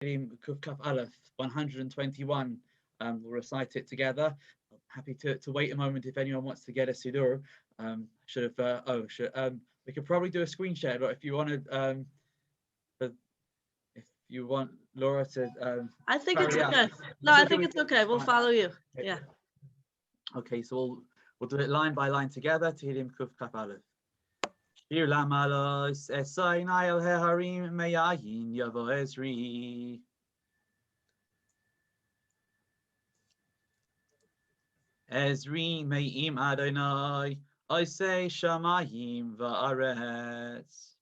Kuf Kaf Aleph 121. We'll recite it together. Happy to wait a moment if anyone wants to get a Siddur. We could probably do a screen share, but if you want to, if you want Laura to, I think it's okay. No, I think it's okay. We'll follow you. Yeah. Okay, so we'll do it line by line together. Tehillim Kuf Kaf Aleph. Shir lamalos esayin ayel heharim meyayin yavo Ezri. Ezri me'im Adonai, Oisei shamayim va'aretz.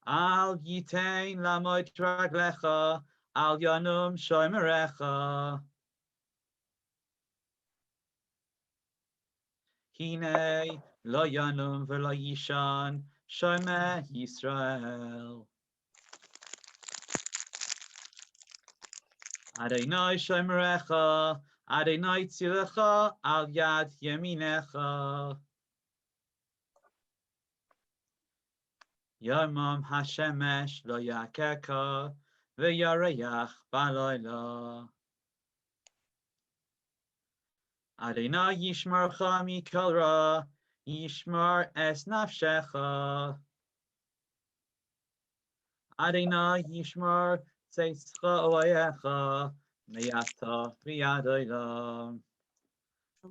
Al yitein lamoit raglecha, al yanum shomerecha. Hine lo yanum v'lo yishan, shomeh Yisrael. Adonai shomerecha, Adonai tzilecha, al yad yeminecha. Yomam hashemesh lo yakeka, v'yareach balayla. Adonai yishmarcha mikol ra, yishmar es nafshecha. Adonai yishmar tzeitzcha oayecha, meyata v'yad olam.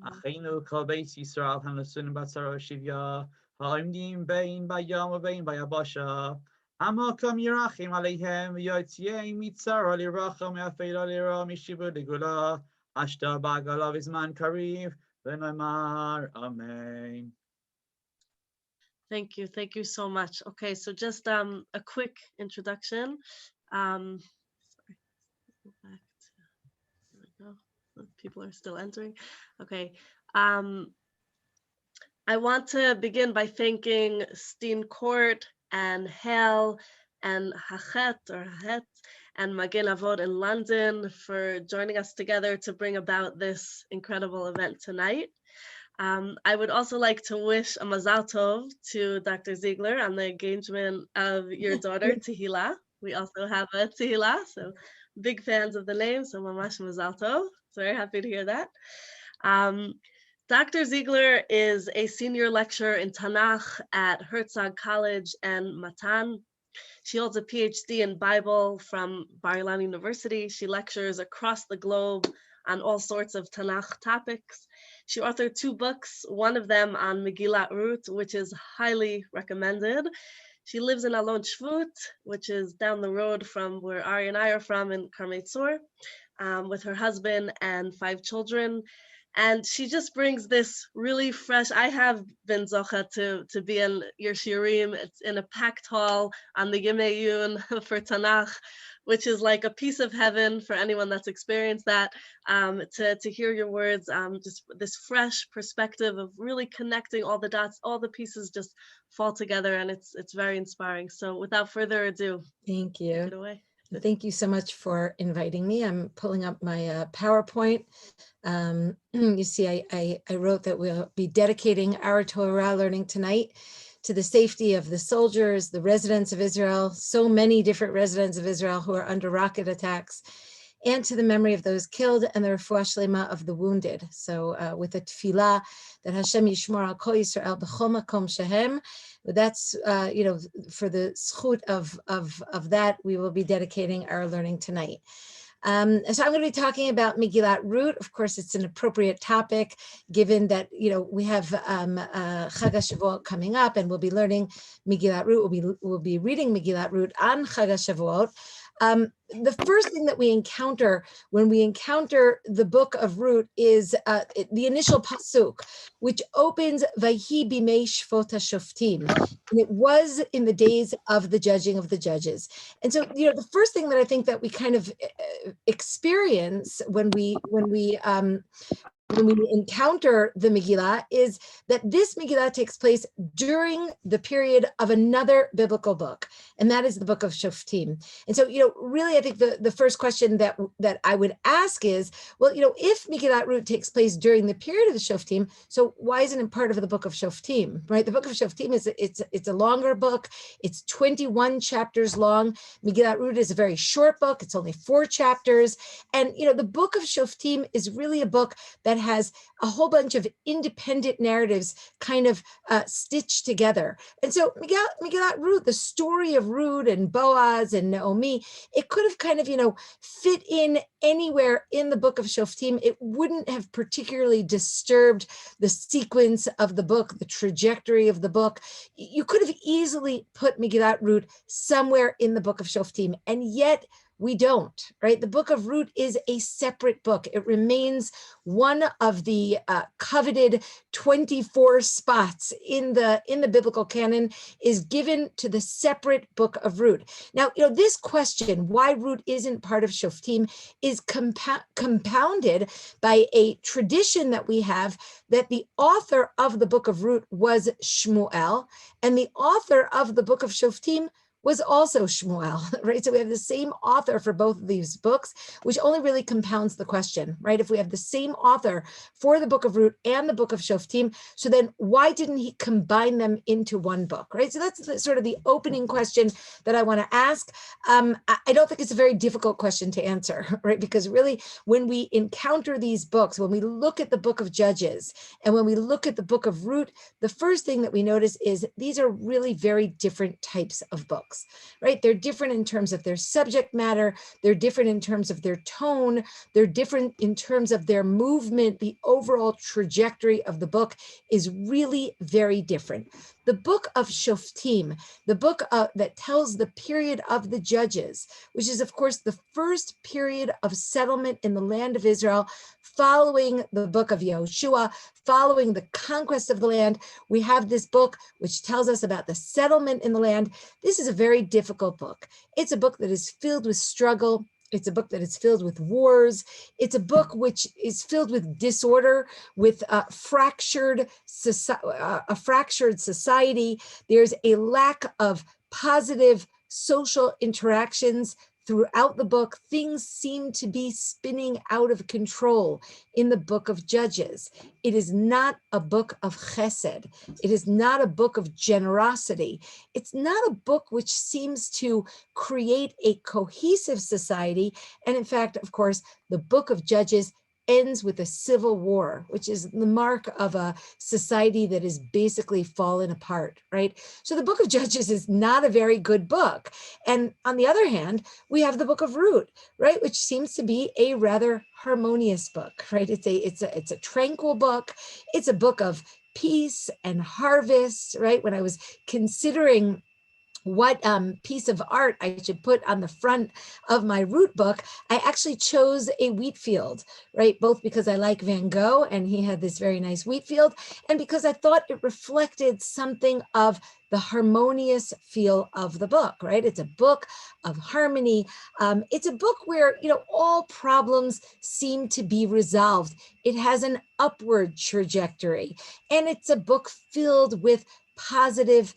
Achenu kol beis Yisrael hanasun batzaro shivya, ha'imdim bein bayam u'bein bayabasha. Hamakam yirachim aleihem v'yotziei mitzara liracha me'afeila lira mishivu legula. Ashta bagalav izman kariv v'nomar amen. Thank you. Thank you so much. Okay, so just a quick introduction. Sorry. Go back to, there we go. People are still entering. Okay. I want to begin by thanking Steen Court and Hel and Hachet or Hachet and Magen Avot in London for joining us together to bring about this incredible event tonight. I would also like to wish a Mazal Tov to Dr. Ziegler on the engagement of your daughter, Tehila. We also have a Tehila, so big fans of the name, so Mamash Mazal Tov. Very happy to hear that. Dr. Ziegler is a senior lecturer in Tanakh at Herzog College and Matan. She holds a PhD in Bible from Bar Ilan University. She lectures across the globe on all sorts of Tanakh topics. She authored 2 books, one of them on Megillat Ruth, which is highly recommended. She lives in Alon Shvut, which is down the road from where Ari and I are from in Karmei Tzor, with her husband and 5 children. And she just brings this really fresh, I have been zocha to be in your shiurim. It's in a packed hall on the Yimei Yun for Tanakh, which is like a piece of heaven for anyone that's experienced that, to hear your words, just this fresh perspective of really connecting all the dots, all the pieces just fall together, and it's very inspiring. So without further ado, thank you. Take it away. Thank you so much for inviting me. I'm pulling up my PowerPoint. You see, I wrote that we'll be dedicating our Torah learning tonight to the safety of the soldiers, the residents of Israel, so many different residents of Israel who are under rocket attacks, and to the memory of those killed and the refuah shlema of the wounded. So with a tefillah that Hashem yishmor al kol Yisrael b'chol makom shehem. That's, for the zchut of that, we will be dedicating our learning tonight. So I'm going to be talking about Megillat Ruth. Of course, it's an appropriate topic, given that, we have Chag HaShavuot coming up, and we'll be learning Megillat Ruth. We'll be reading Megillat Ruth on Chag HaShavuot. The first thing that we encounter when we encounter the book of Ruth is the initial pasuk, which opens Vayhi bimei shvot hashoftim, and it was in the days of the judging of the judges. And so, the first thing that I think that we kind of experience when we when we encounter the Megillah is that this Megillah takes place during the period of another biblical book, and that is the book of Shoftim. And so, really, I think the first question that I would ask is, well, if Megillat Ruth takes place during the period of the Shoftim, so why isn't it part of the book of Shoftim, right? The book of Shoftim it's a longer book. It's 21 chapters long. Megillat Ruth is a very short book. It's only 4 chapters. And, the book of Shoftim is really a book that has a whole bunch of independent narratives kind of stitched together. And so Megillat Ruth, the story of Ruth and Boaz and Naomi, it could have kind of, fit in anywhere in the book of Shoftim. It wouldn't have particularly disturbed the sequence of the book, the trajectory of the book. You could have easily put Megillat Ruth somewhere in the book of Shoftim, and yet we don't, right? The book of Ruth is a separate book. It remains one of the coveted 24 spots in the biblical canon, is given to the separate book of Ruth. Now, this question, why Ruth isn't part of Shoftim, is compounded by a tradition that we have that the author of the book of Ruth was Shmuel, and the author of the book of Shoftim was also Shmuel, right? So we have the same author for both of these books, which only really compounds the question, right? If we have the same author for the book of Ruth and the book of Shoftim, so then why didn't he combine them into one book, right? So that's sort of the opening question that I want to ask. I don't think it's a very difficult question to answer, right? Because really, when we encounter these books, when we look at the book of Judges, and when we look at the book of Ruth, the first thing that we notice is these are really very different types of books. Right? They're different in terms of their subject matter. They're different in terms of their tone. They're different in terms of their movement. The overall trajectory of the book is really very different. The book of Shoftim, the book that tells the period of the Judges, which is, of course, the first period of settlement in the land of Israel, following the book of Yehoshua, following the conquest of the land. We have this book which tells us about the settlement in the land. This is a very difficult book. It's a book that is filled with struggle. It's a book that is filled with wars. It's a book which is filled with disorder, with a fractured society. There's a lack of positive social interactions throughout the book. Things seem to be spinning out of control in the book of Judges. It is not a book of chesed. It is not a book of generosity. It's not a book which seems to create a cohesive society. And in fact, of course, the book of Judges ends with a civil war, which is the mark of a society that is basically fallen apart, right? So the book of Judges is not a very good book. And on the other hand, we have the book of Ruth, right, which seems to be a rather harmonious book, right? It's a tranquil book. It's a book of peace and harvest, right? When I was considering what piece of art I should put on the front of my Ruth book, I actually chose a wheat field, right? Both because I like Van Gogh and he had this very nice wheat field, and because I thought it reflected something of the harmonious feel of the book, right? It's a book of harmony. It's a book where, all problems seem to be resolved. It has an upward trajectory, and it's a book filled with positive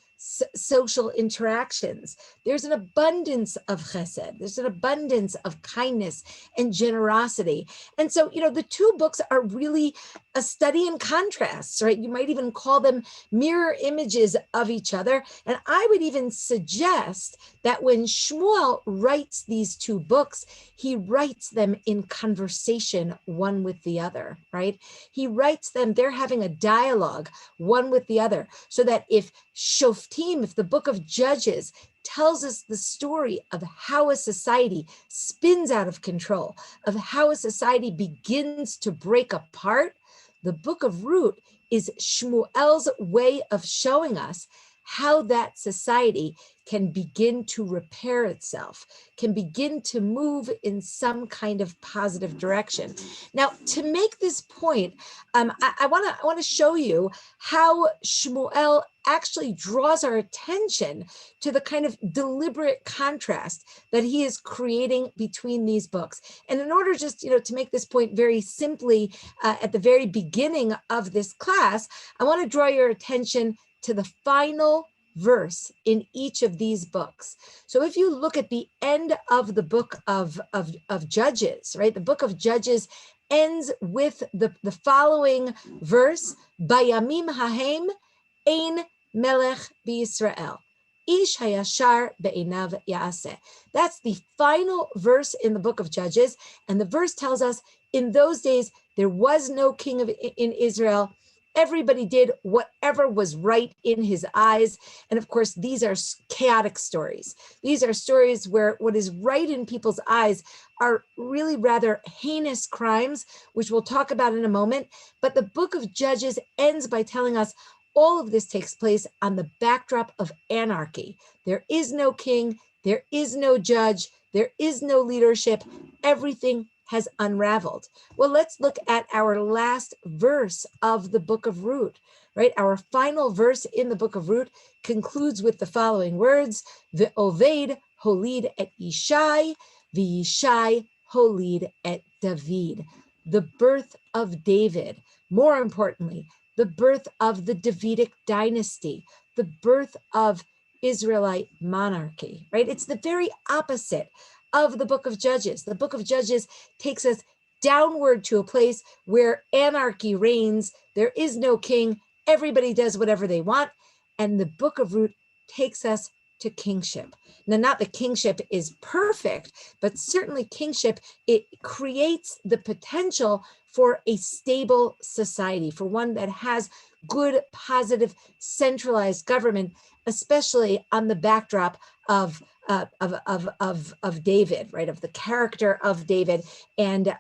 social interactions. There's an abundance of chesed. There's an abundance of kindness and generosity. And so, the two books are really a study in contrasts, right? You might even call them mirror images of each other. And I would even suggest that when Shmuel writes these two books, he writes them in conversation one with the other, right? He writes them, they're having a dialogue one with the other, so that if the book of Judges tells us the story of how a society spins out of control, of how a society begins to break apart, the book of Ruth is Shmuel's way of showing us how that society can begin to repair itself, can begin to move in some kind of positive direction. Now, to make this point, I want to show you how Shmuel actually draws our attention to the kind of deliberate contrast that he is creating between these books. And in order just, to make this point very simply, at the very beginning of this class, I want to draw your attention to the final verse in each of these books. So if you look at the end of the book of Judges, right? The book of Judges ends with the following verse, Bayamim hahem ein melech b'Yisrael. Ish hayashar be'einav ya'aseh. That's the final verse in the book of Judges. And the verse tells us, in those days, there was no king in Israel. Everybody did whatever was right in his eyes. And of course, these are chaotic stories. These are stories where what is right in people's eyes are really rather heinous crimes, which we'll talk about in a moment. But the book of Judges ends by telling us all of this takes place on the backdrop of anarchy. There is no king, there is no judge, there is no leadership. Everything has unraveled. Well, let's look at our last verse of the book of Ruth, right? Our final verse in the book of Ruth concludes with the following words, Ve'oved holid et Yishai, V'Yishai holid et David. The birth of David, more importantly, the birth of the Davidic dynasty, the birth of Israelite monarchy, right? It's the very opposite of the book of Judges. The book of Judges takes us downward to a place where anarchy reigns. There is no king. Everybody does whatever they want. And the book of Ruth takes us to kingship. Now, not that kingship is perfect, but certainly kingship, it creates the potential for a stable society, for one that has good, positive, centralized government, especially on the backdrop of David, right? Of the character of David and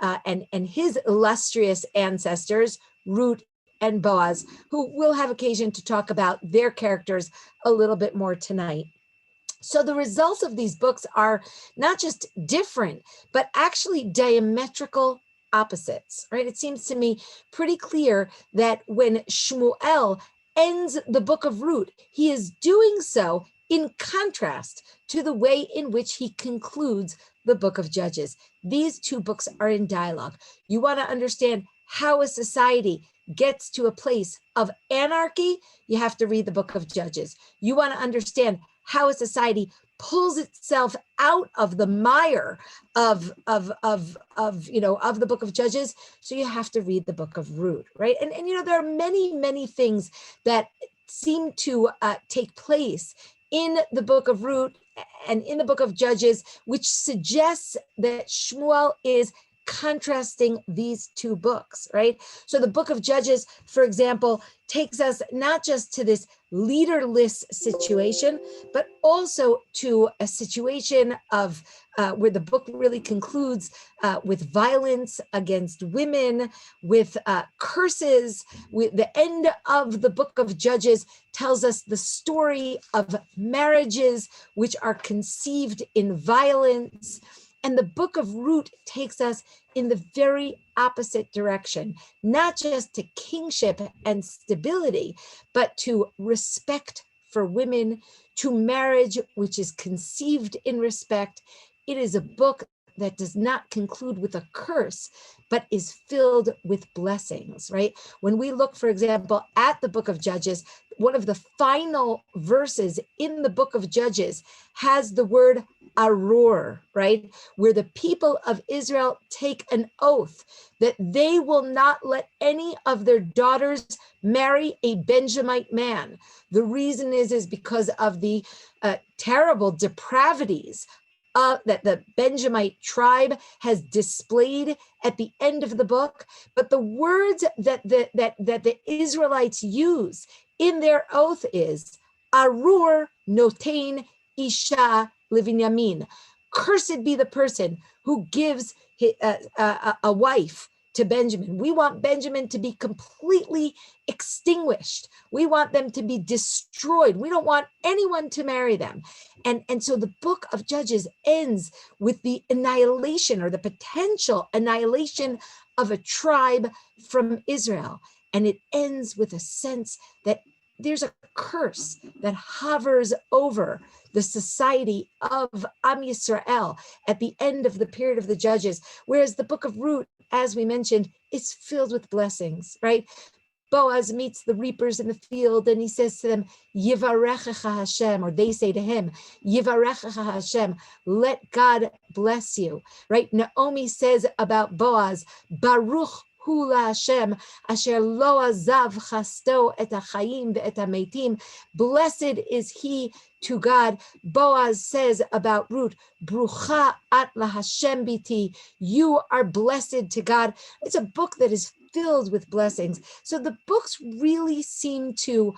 his illustrious ancestors, Ruth and Boaz, who we'll have occasion to talk about their characters a little bit more tonight. So the results of these books are not just different, but actually diametrical opposites, right? It seems to me pretty clear that when Shmuel ends the book of Ruth, he is doing so in contrast to the way in which he concludes the book of Judges. These two books are in dialogue. You want to understand how a society gets to a place of anarchy, you have to read the book of Judges. You want to understand how a society pulls itself out of the mire of the book of Judges, so you have to read the book of Ruth, right? And there are many things that seem to take place in the book of Ruth and in the book of Judges, which suggests that Shmuel is contrasting these two books, right? So the book of Judges, for example, takes us not just to this leaderless situation, but also to a situation of where the book really concludes with violence against women, with curses. The end of the book of Judges tells us the story of marriages which are conceived in violence. And the book of Ruth takes us in the very opposite direction, not just to kingship and stability, but to respect for women, to marriage, which is conceived in respect. It is a book that does not conclude with a curse, but is filled with blessings, right? When we look, for example, at the book of Judges, one of the final verses in the book of Judges has the word arur, right? Where the people of Israel take an oath that they will not let any of their daughters marry a Benjamite man. The reason is because of the terrible depravities that the Benjamite tribe has displayed at the end of the book. But the words that the Israelites use in their oath is Arur notain isha Livinyamin. Cursed be the person who gives a wife to Benjamin. We want Benjamin to be completely extinguished. We want them to be destroyed. We don't want anyone to marry them. And so the book of Judges ends with the annihilation or the potential annihilation of a tribe from Israel. And it ends with a sense that there's a curse that hovers over the society of Am Yisrael at the end of the period of the Judges, whereas the book of Ruth, as we mentioned, is filled with blessings, right? Boaz meets the reapers in the field and he says to them, Yivarechecha Hashem, or they say to him, Yivarechecha Hashem, let God bless you, right? Naomi says about Boaz, Baruch hu Hashem, asher lo azav chasto et hachayim ve'et hametim. Blessed is he to God. Boaz says about Ruth, Brucha at la Hashem biti. You are blessed to God. It's a book that is filled with blessings. So the books really seem to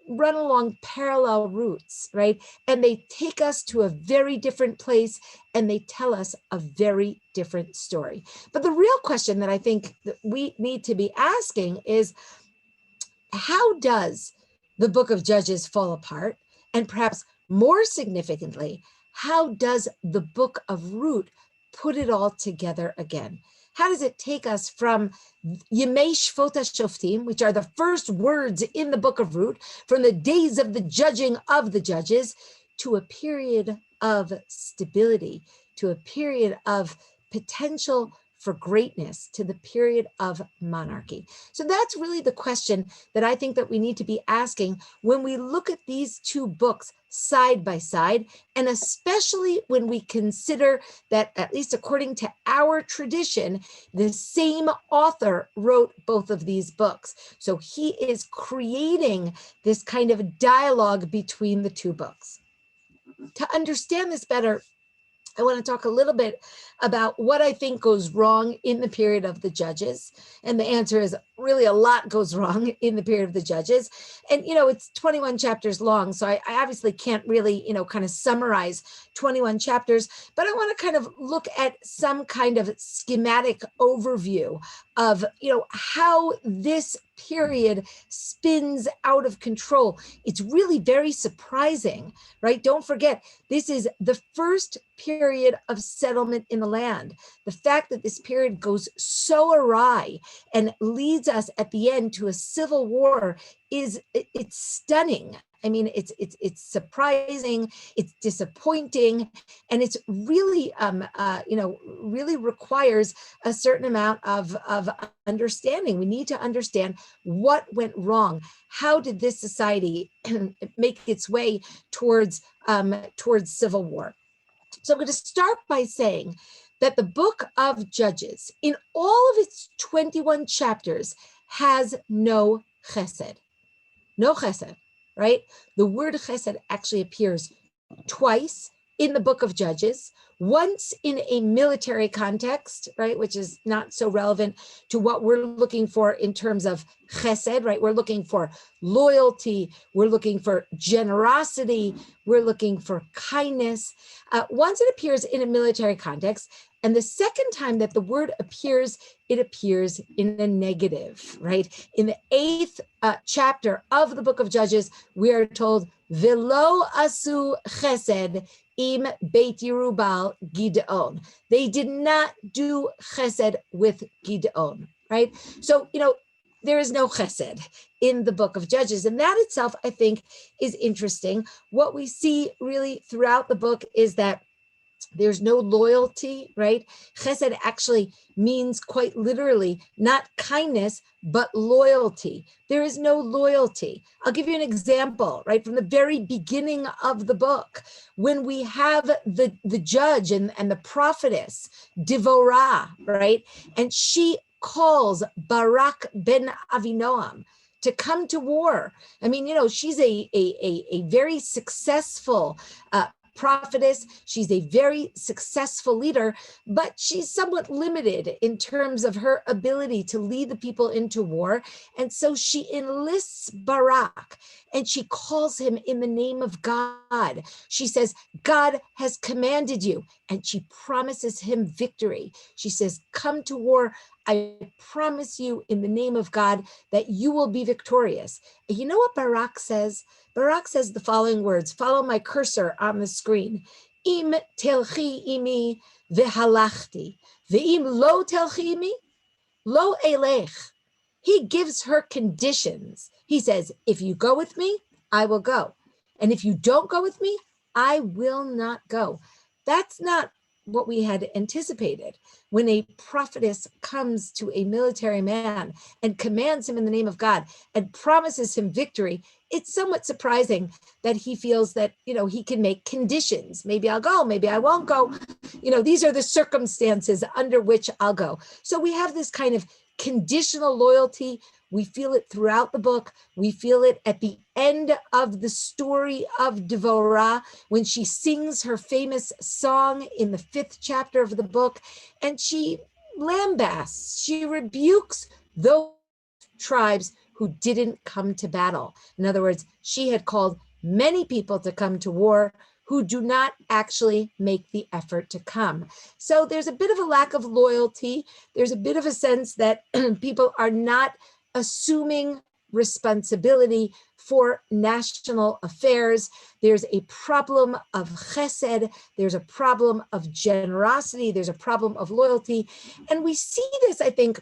run along parallel routes, right? And they take us to a very different place and they tell us a very different story. But the real question that I think that we need to be asking is, how does the book of Judges fall apart? And perhaps more significantly, how does the book of Ruth put it all together again? How does it take us from Yemei Shvot HaShoftim, which are the first words in the book of Ruth, from the days of the judging of the judges, to a period of stability, to a period of potential for greatness, to the period of monarchy? So that's really the question that I think that we need to be asking when we look at these two books side by side, and especially when we consider that, at least according to our tradition, the same author wrote both of these books. So he is creating this kind of dialogue between the two books. To understand this better, I want to talk a little bit about what I think goes wrong in the period of the Judges. And the answer is really a lot goes wrong in the period of the Judges. And, it's 21 chapters long, so I obviously can't really, kind of summarize 21 chapters, but I want to kind of look at some kind of schematic overview of, how this period spins out of control. It's really very surprising, right? Don't forget, this is the first period of settlement in the land. The fact that this period goes so awry and leads us at the end to a civil war it's stunning. I mean, it's surprising, it's disappointing, and it's really, really requires a certain amount of understanding. We need to understand what went wrong. How did this society make its way towards civil war? So I'm going to start by saying that the book of Judges, in all of its 21 chapters, has no chesed. No chesed, right? The word chesed actually appears twice in the book of Judges, once in a military context, right, which is not so relevant to what we're looking for in terms of chesed, right? We're looking for loyalty, we're looking for generosity, we're looking for kindness. Once it appears in a military context, and the second time that the word appears, it appears in a negative, right? In the 8th chapter of the book of Judges, we are told, Velo asu chesed im Beit Yerubal Gideon. They did not do chesed with Gideon, right? So, there is no chesed in the book of Judges. And that itself, I think, is interesting. What we see really throughout the book is that there's no loyalty, right? Chesed actually means quite literally not kindness, but loyalty. There is no loyalty. I'll give you an example, right? From the very beginning of the book, when we have the judge and the prophetess, Devorah, right? And she calls Barak ben Avinoam to come to war. I mean, she's a very successful prophetess. She's a very successful leader, but she's somewhat limited in terms of her ability to lead the people into war. And so she enlists Barak and she calls him in the name of God. She says, God has commanded you, and she promises him victory. She says, come to war. I promise you in the name of God that you will be victorious. And you know what Barak says? Barak says the following words. Follow my cursor on the screen. Im telchi imi v'halachti, ve'im lo telchi imi, lo elech. He gives her conditions. He says, if you go with me, I will go. And if you don't go with me, I will not go. That's not what we had anticipated. When a prophetess comes to a military man and commands him in the name of God and promises him victory, it's somewhat surprising that he feels that, he can make conditions. Maybe I'll go, maybe I won't go. These are the circumstances under which I'll go. So we have this kind of conditional loyalty. We feel it throughout the book. We feel it at the end of the story of Devorah when she sings her famous song in the 5th chapter of the book, and she lambasts, she rebukes those tribes who didn't come to battle. In other words, she had called many people to come to war who do not actually make the effort to come. So there's a bit of a lack of loyalty. There's a bit of a sense that people are not assuming responsibility for national affairs. There's a problem of chesed. There's a problem of generosity. There's a problem of loyalty. And we see this, I think,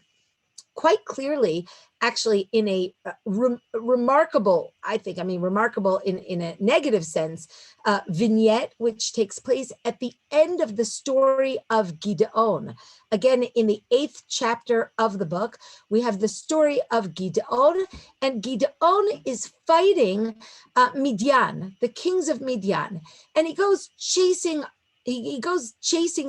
quite clearly, actually, in a remarkable in a negative sense, vignette, which takes place at the end of the story of Gideon. Again, in the 8th chapter of the book, we have the story of Gideon, and Gideon is fighting Midian, the kings of Midian, and he goes chasing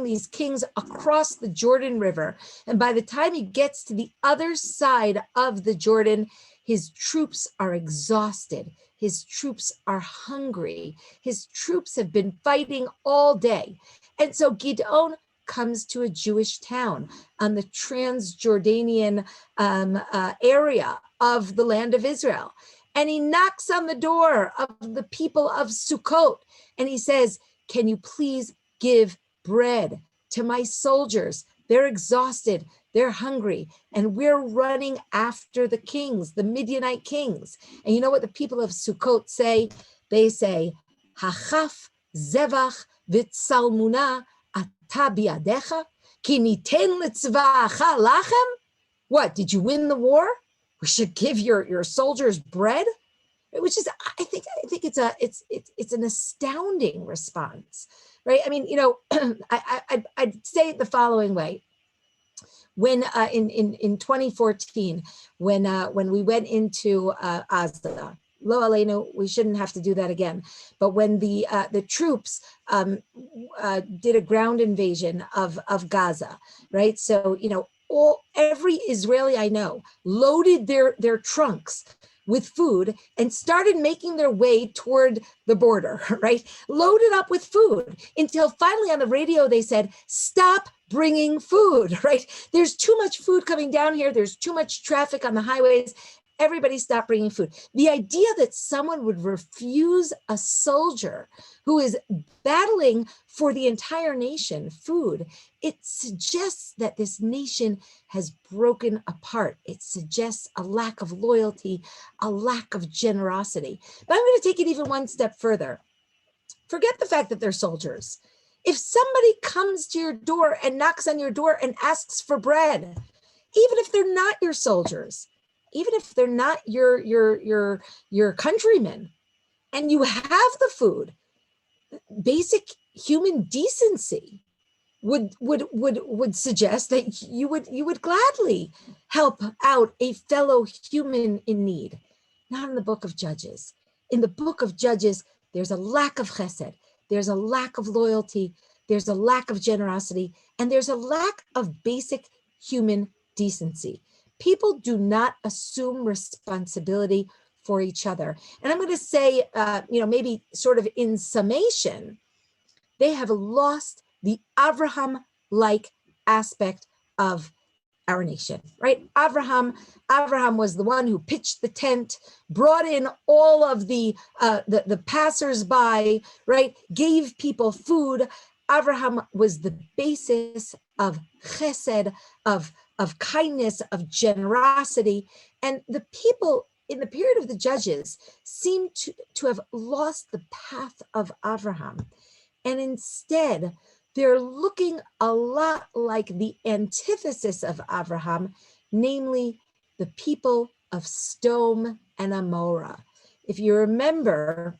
these kings across the Jordan River. And by the time he gets to the other side of the Jordan, his troops are exhausted. His troops are hungry. His troops have been fighting all day. And so Gideon comes to a Jewish town on the Transjordanian area of the land of Israel. And he knocks on the door of the people of Sukkot. And he says, can you please give bread to my soldiers? They're exhausted, they're hungry, and we're running after the kings, the Midianite kings. And you know what the people of Sukkot say? They say, Hachaf zevach v'tzalmuna ata biadecha, ki niten letzva'acha lachem? What, did you win the war? We should give your soldiers bread? Which is, I think it's an astounding response. Right? I mean, I'd say it the following way. When in 2014, when we went into Gaza, lo aleinu, we shouldn't have to do that again. But when the troops did a ground invasion of Gaza, right? So every Israeli I know loaded their trunks with food and started making their way toward the border, right? Loaded up with food until finally on the radio they said, stop bringing food, right? There's too much food coming down here. There's too much traffic on the highways. Everybody stop bringing food. The idea that someone would refuse a soldier who is battling for the entire nation food, it suggests that this nation has broken apart. It suggests a lack of loyalty, a lack of generosity. But I'm going to take it even one step further. Forget the fact that they're soldiers. If somebody comes to your door and knocks on your door and asks for bread, even if they're not your soldiers, even if they're not your countrymen, and you have the food, basic human decency would suggest that you would gladly help out a fellow human in need. Not in the book of Judges. In the book of Judges, there's a lack of chesed, there's a lack of loyalty, there's a lack of generosity, and there's a lack of basic human decency. People do not assume responsibility for each other. And I'm going to say, maybe sort of in summation, they have lost the Abraham-like aspect of our nation, right? Abraham was the one who pitched the tent, brought in all of the passersby, right? Gave people food. Abraham was the basis of chesed, of kindness, of generosity. And the people in the period of the Judges seem to have lost the path of Abraham. And instead, they're looking a lot like the antithesis of Abraham, namely the people of Sodom and Amorah. If you remember,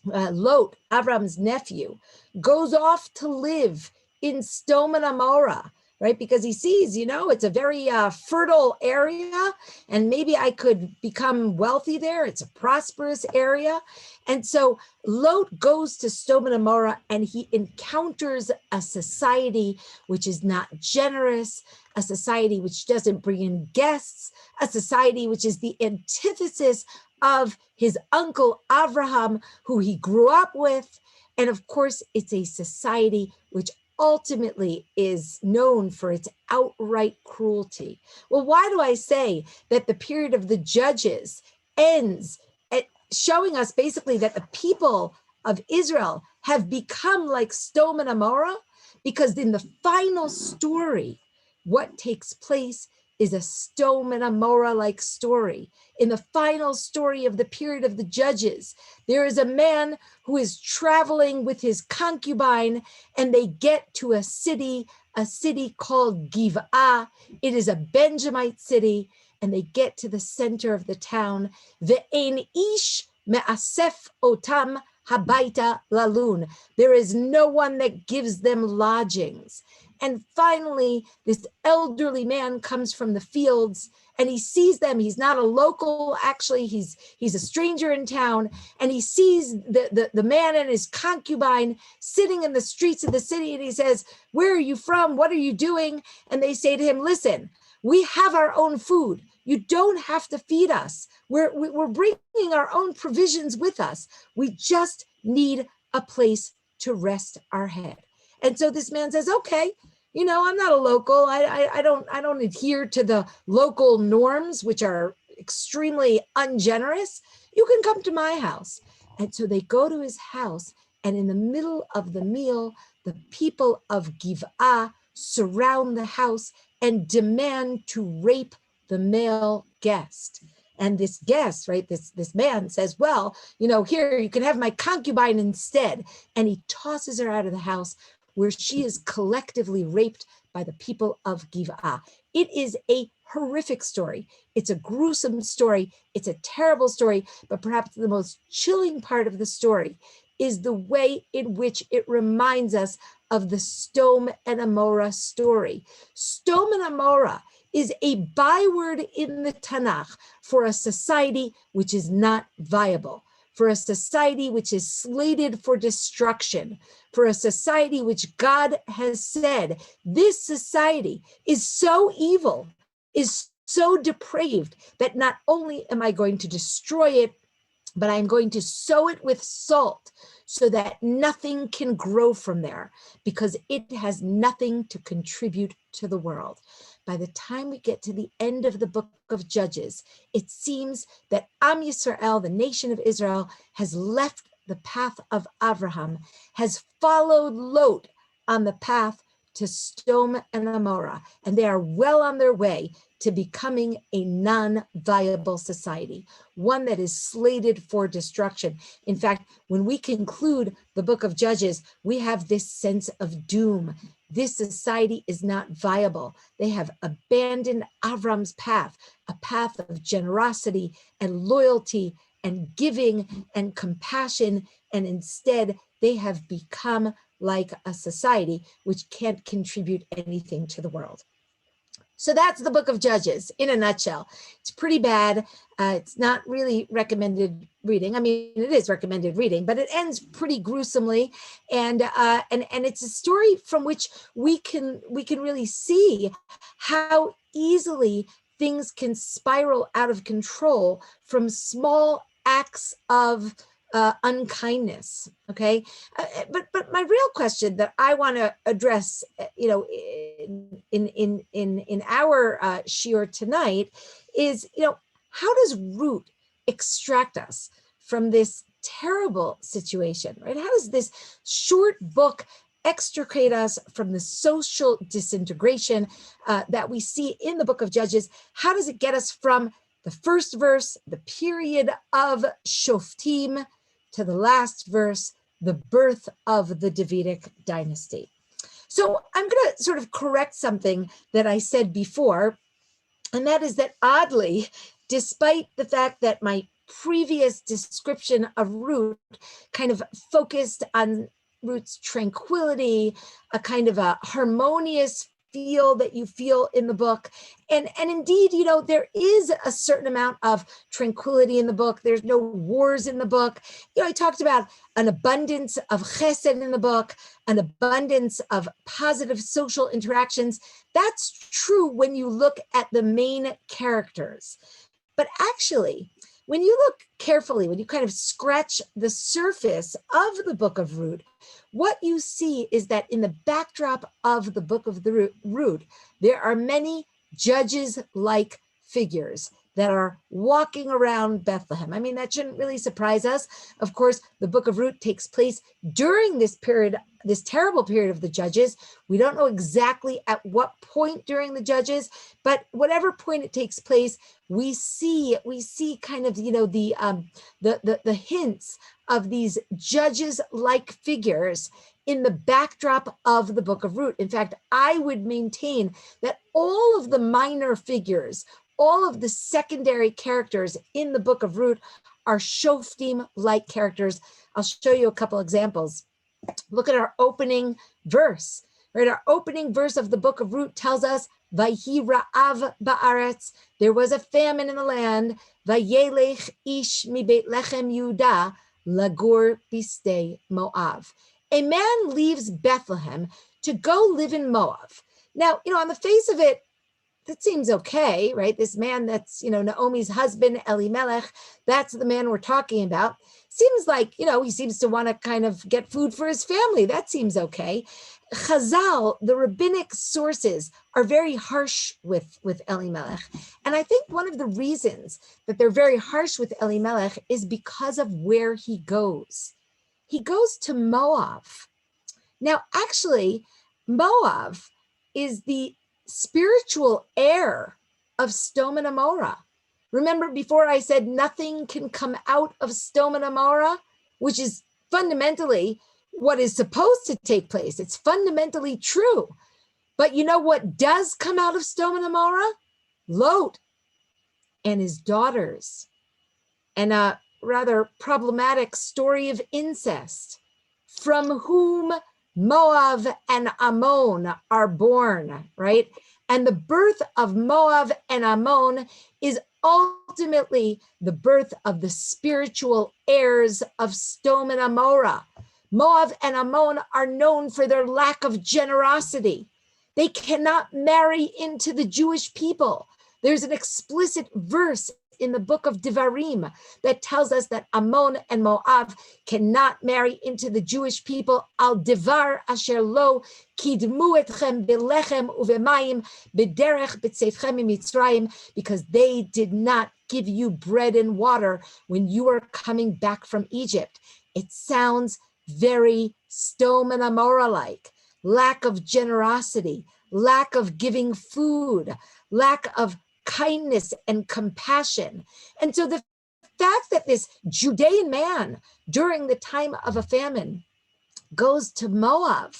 Lot, Abraham's nephew, goes off to live in Sodom and Amorah, right? Because he sees, it's a very fertile area, and maybe I could become wealthy there. It's a prosperous area. And so Lot goes to Sodom and Amorah, and he encounters a society which is not generous, a society which doesn't bring in guests, a society which is the antithesis of his uncle Abraham, who he grew up with. And of course, it's a society which ultimately is known for its outright cruelty. Well, why do I say that the period of the Judges ends at showing us basically that the people of Israel have become like Sodom and Amorah? Because in the final story, what takes place is a Sodom and Amorah-like story. In the final story of the period of the Judges, there is a man who is traveling with his concubine, and they get to a city called Giv'ah. It is a Benjamite city, and they get to the center of the town. Ve'ein ish me'asef otam habaita lalun. There is no one that gives them lodgings. And finally, this elderly man comes from the fields, and he sees them. He's not a local, actually, he's a stranger in town, and he sees the man and his concubine sitting in the streets of the city, and he says, "Where are you from? What are you doing?" And they say to him, "Listen, we have our own food. You don't have to feed us. We're bringing our own provisions with us. We just need a place to rest our head." And so this man says, "Okay, I'm not a local. I don't adhere to the local norms, which are extremely ungenerous. You can come to my house." And so they go to his house, and in the middle of the meal, the people of Giv'ah surround the house and demand to rape the male guest. And this guest, right, this man says, "Well, here, you can have my concubine instead." And he tosses her out of the house, where she is collectively raped by the people of Giv'ah. It is a horrific story. It's a gruesome story. It's a terrible story, but perhaps the most chilling part of the story is the way in which it reminds us of the Sodom and Amorah story. Sodom and Amorah is a byword in the Tanakh for a society which is not viable, for a society which is slated for destruction, for a society which God has said, this society is so evil, is so depraved, that not only am I going to destroy it, but I'm going to sow it with salt so that nothing can grow from there, because it has nothing to contribute to the world. By the time we get to the end of the book of Judges, it seems that Am Yisrael, the nation of Israel, has left the path of Abraham, has followed Lot on the path to Sodom and Amorah, and they are well on their way to becoming a non-viable society, one that is slated for destruction. In fact, when we conclude the book of Judges, we have this sense of doom. This society is not viable. They have abandoned Avram's path, a path of generosity and loyalty and giving and compassion, and instead they have become like a society which can't contribute anything to the world. So that's the book of Judges in a nutshell. It's pretty bad. It's not really recommended reading. I mean, it is recommended reading, but it ends pretty gruesomely, and it's a story from which we can really see how easily things can spiral out of control from small acts of unkindness. Okay, but my real question that I want to address, in our shiur tonight, is, how does Ruth extract us from this terrible situation, right? How does this short book extricate us from the social disintegration that we see in the book of Judges? How does it get us from the first verse, the period of Shoftim, to the last verse, the birth of the Davidic dynasty? So I'm going to sort of correct something that I said before, and that is that oddly, despite the fact that my previous description of Ruth kind of focused on Ruth's tranquility, a kind of a harmonious feel that you feel in the book. And indeed, you know, there is a certain amount of tranquility in the book. There's no wars in the book. You know, I talked about an abundance of chesed in the book, an abundance of positive social interactions. That's true when you look at the main characters. But actually, when you look carefully, when you kind of scratch the surface of the book of Ruth, what you see is that in the backdrop of the book of the Ruth, there are many judges-like figures that are walking around Bethlehem. I mean, that shouldn't really surprise us. Of course, the book of Ruth takes place during this period, this terrible period of the Judges. We don't know exactly at what point during the Judges, but whatever point it takes place, we see kind of, you know, the hints of these judges-like figures in the backdrop of the book of Ruth. In fact, I would maintain that all of the minor figures, all of the secondary characters in the book of Ruth are Shoftim-like characters. I'll show you a couple examples. Look at our opening verse, right? Our opening verse of the book of Ruth tells us, Vayhi ra'av ba'aretz, there was a famine in the land, Vayelech ish mi Beit Lechem Yehuda, lagur bistei Moav. A man leaves Bethlehem to go live in Moab. Now, you know, on the face of it, that seems okay, right? This man that's, you know, Naomi's husband, Elimelech, that's the man we're talking about. Seems like, you know, he seems to want to kind of get food for his family. That seems okay. Chazal, the rabbinic sources, are very harsh with Elimelech. And I think one of the reasons that they're very harsh with Elimelech is because of where he goes. He goes to Moab. Now, actually, Moab is the spiritual heir of Sodom and Amorah. Remember before I said nothing can come out of Sodom and Amorah, which is fundamentally what is supposed to take place. It's fundamentally true. But you know what does come out of Sodom and Amorah? Lot and his daughters, and a rather problematic story of incest, from whom Moab and Ammon are born, right? And the birth of Moab and Ammon is ultimately the birth of the spiritual heirs of Sodom and Amorah. Moab and Ammon are known for their lack of generosity. They cannot marry into the Jewish people. There's an explicit verse in the book of Devarim that tells us that Ammon and Moab cannot marry into the Jewish people. Al devar asher lo kidmu etchem belechem uvemayim bederech b'tseitchem mitzrayim, because they did not give you bread and water when you were coming back from Egypt. It sounds very Sodom and Amorah-like. Lack of generosity, lack of giving food, lack of kindness and compassion. And so the fact that this Judean man during the time of a famine goes to Moab,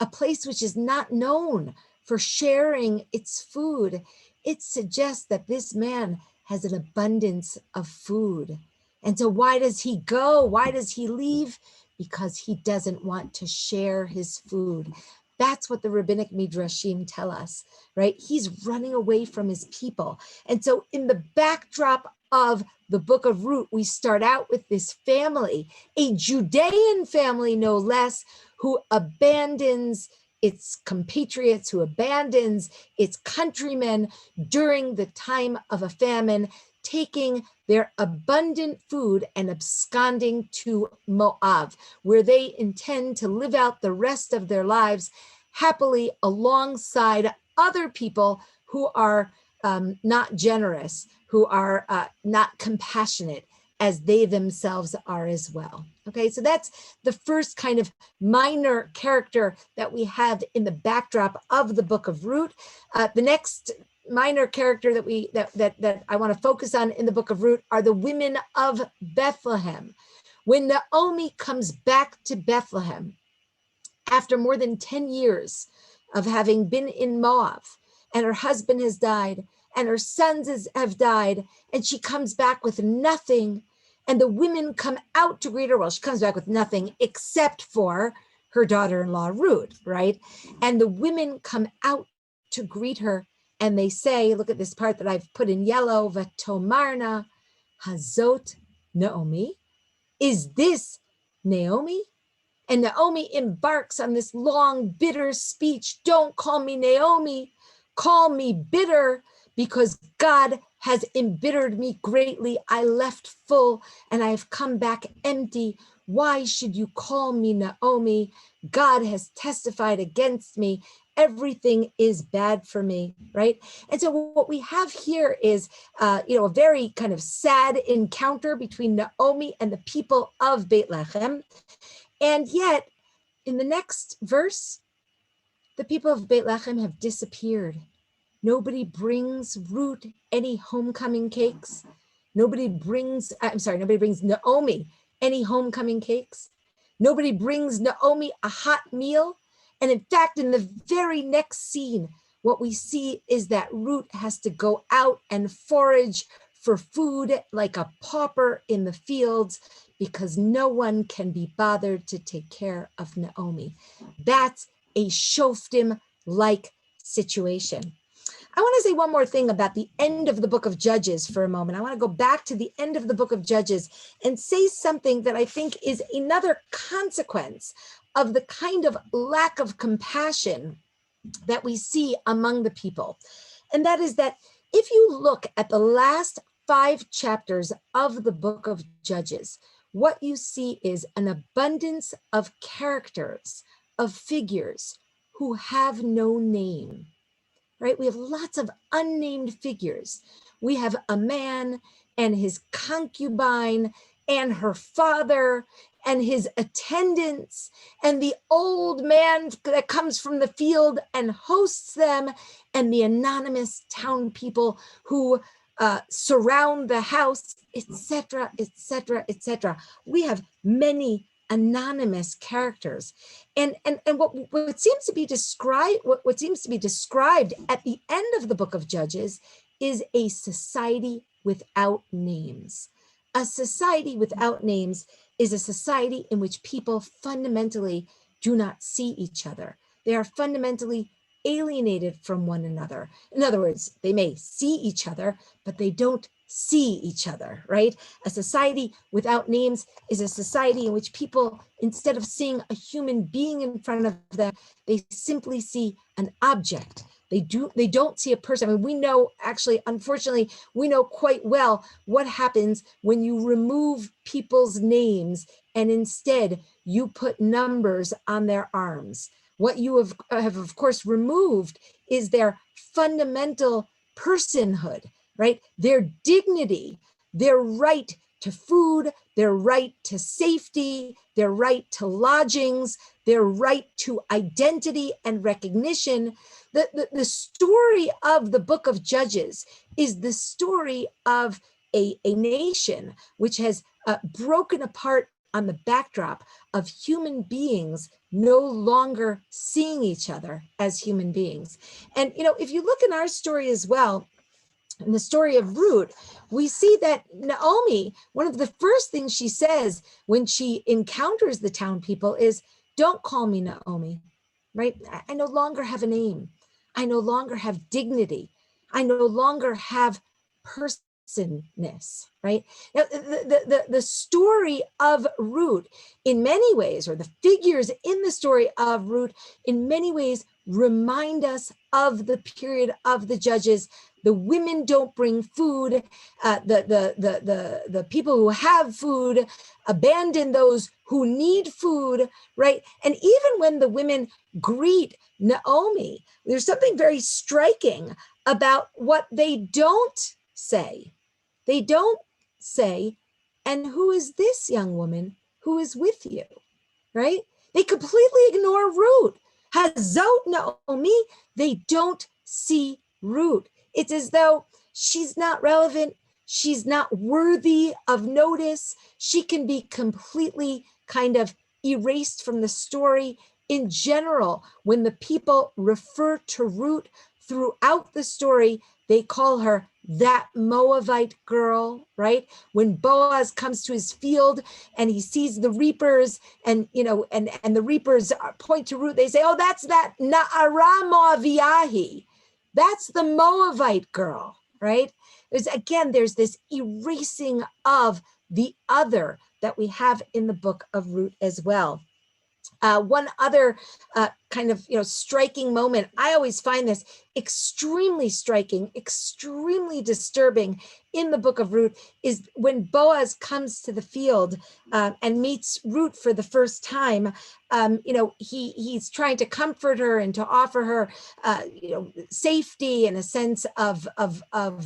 a place which is not known for sharing its food, it suggests that this man has an abundance of food. And so why does he go? Why does he leave? Because he doesn't want to share his food. That's what the rabbinic midrashim tell us, right? He's running away from his people. And so in the backdrop of the book of Ruth, we start out with this family, a Judean family, no less, who abandons its compatriots, who abandons its countrymen during the time of a famine, taking their abundant food and absconding to Moab, where they intend to live out the rest of their lives happily alongside other people who are not generous, who are not compassionate, as they themselves are as well. Okay, so that's the first kind of minor character that we have in the backdrop of the book of Ruth. The next minor character that I want to focus on in the book of Ruth are the women of Bethlehem. When Naomi comes back to Bethlehem after more than 10 years of having been in Moab, and her husband has died, and her sons have died, and she comes back with nothing, and the women come out to greet her. Well, she comes back with nothing except for her daughter-in-law, Ruth, right? And the women come out to greet her, and they say, look at this part that I've put in yellow, Vatomarna Hazot Naomi. Is this Naomi? And Naomi embarks on this long, bitter speech. Don't call me Naomi, call me bitter, because God has embittered me greatly. I left full and I've come back empty. Why should you call me Naomi? God has testified against me. Everything is bad for me, right? And so what we have here is, a very kind of sad encounter between Naomi and the people of Bethlehem. And yet, in the next verse, the people of Bethlehem have disappeared. Nobody brings Ruth any homecoming cakes. Nobody brings Naomi any homecoming cakes. Nobody brings Naomi a hot meal. And in fact, in the very next scene, what we see is that Ruth has to go out and forage for food like a pauper in the fields, because no one can be bothered to take care of Naomi. That's a Shoftim-like situation. I want to say one more thing about the end of the book of Judges for a moment. I want to go back to the end of the book of Judges and say something that I think is another consequence of the kind of lack of compassion that we see among the people. And that is that if you look at the last 5 chapters of the book of Judges, what you see is an abundance of characters, of figures who have no name, right? We have lots of unnamed figures. We have a man and his concubine and her father and his attendants and the old man that comes from the field and hosts them, and the anonymous town people who surround the house, etc., etc., etc. We have many anonymous characters, and what seems to be described at the end of the book of Judges is a society without names. A society without names is a society in which people fundamentally do not see each other. They are fundamentally alienated from one another. In other words, they may see each other, but they don't see each other, right? A society without names is a society in which people, instead of seeing a human being in front of them, they simply see an object. They don't see a person. I mean, we know, actually, unfortunately, we know quite well what happens when you remove people's names and instead you put numbers on their arms. What you have of course removed is their fundamental personhood, right? Their dignity, their right to food, their right to safety, their right to lodgings, their right to identity and recognition. The story of the book of Judges is the story of a nation which has broken apart on the backdrop of human beings no longer seeing each other as human beings. And, if you look in our story as well, in the story of Ruth, we see that Naomi, one of the first things she says when she encounters the town people is, don't call me Naomi, right? I no longer have a name. I no longer have dignity. I no longer have personness, right? Now, the story of Ruth in many ways, or the figures in the story of Ruth in many ways remind us of the period of the Judges. The women don't bring food. The people who have food abandon those who need food, right? And even when the women greet Naomi, there's something very striking about what they don't say. They don't say, And who is this young woman who is with you, right? They completely ignore Ruth. Hazot Naomi, they don't see Ruth. It's as though she's not relevant. She's not worthy of notice. She can be completely kind of erased from the story. In general, when the people refer to Ruth throughout the story, they call her that Moabite girl, right? When Boaz comes to his field and he sees the reapers, and and the reapers point to Ruth, they say, oh, that's that Na'ara Moaviyahi. That's the Moabite girl, right? There's this erasing of the other that we have in the book of Ruth as well. One other kind of striking moment, I always find this extremely striking, extremely disturbing in the book of Ruth, is when Boaz comes to the field and meets Ruth for the first time. He's trying to comfort her and to offer her safety and a sense of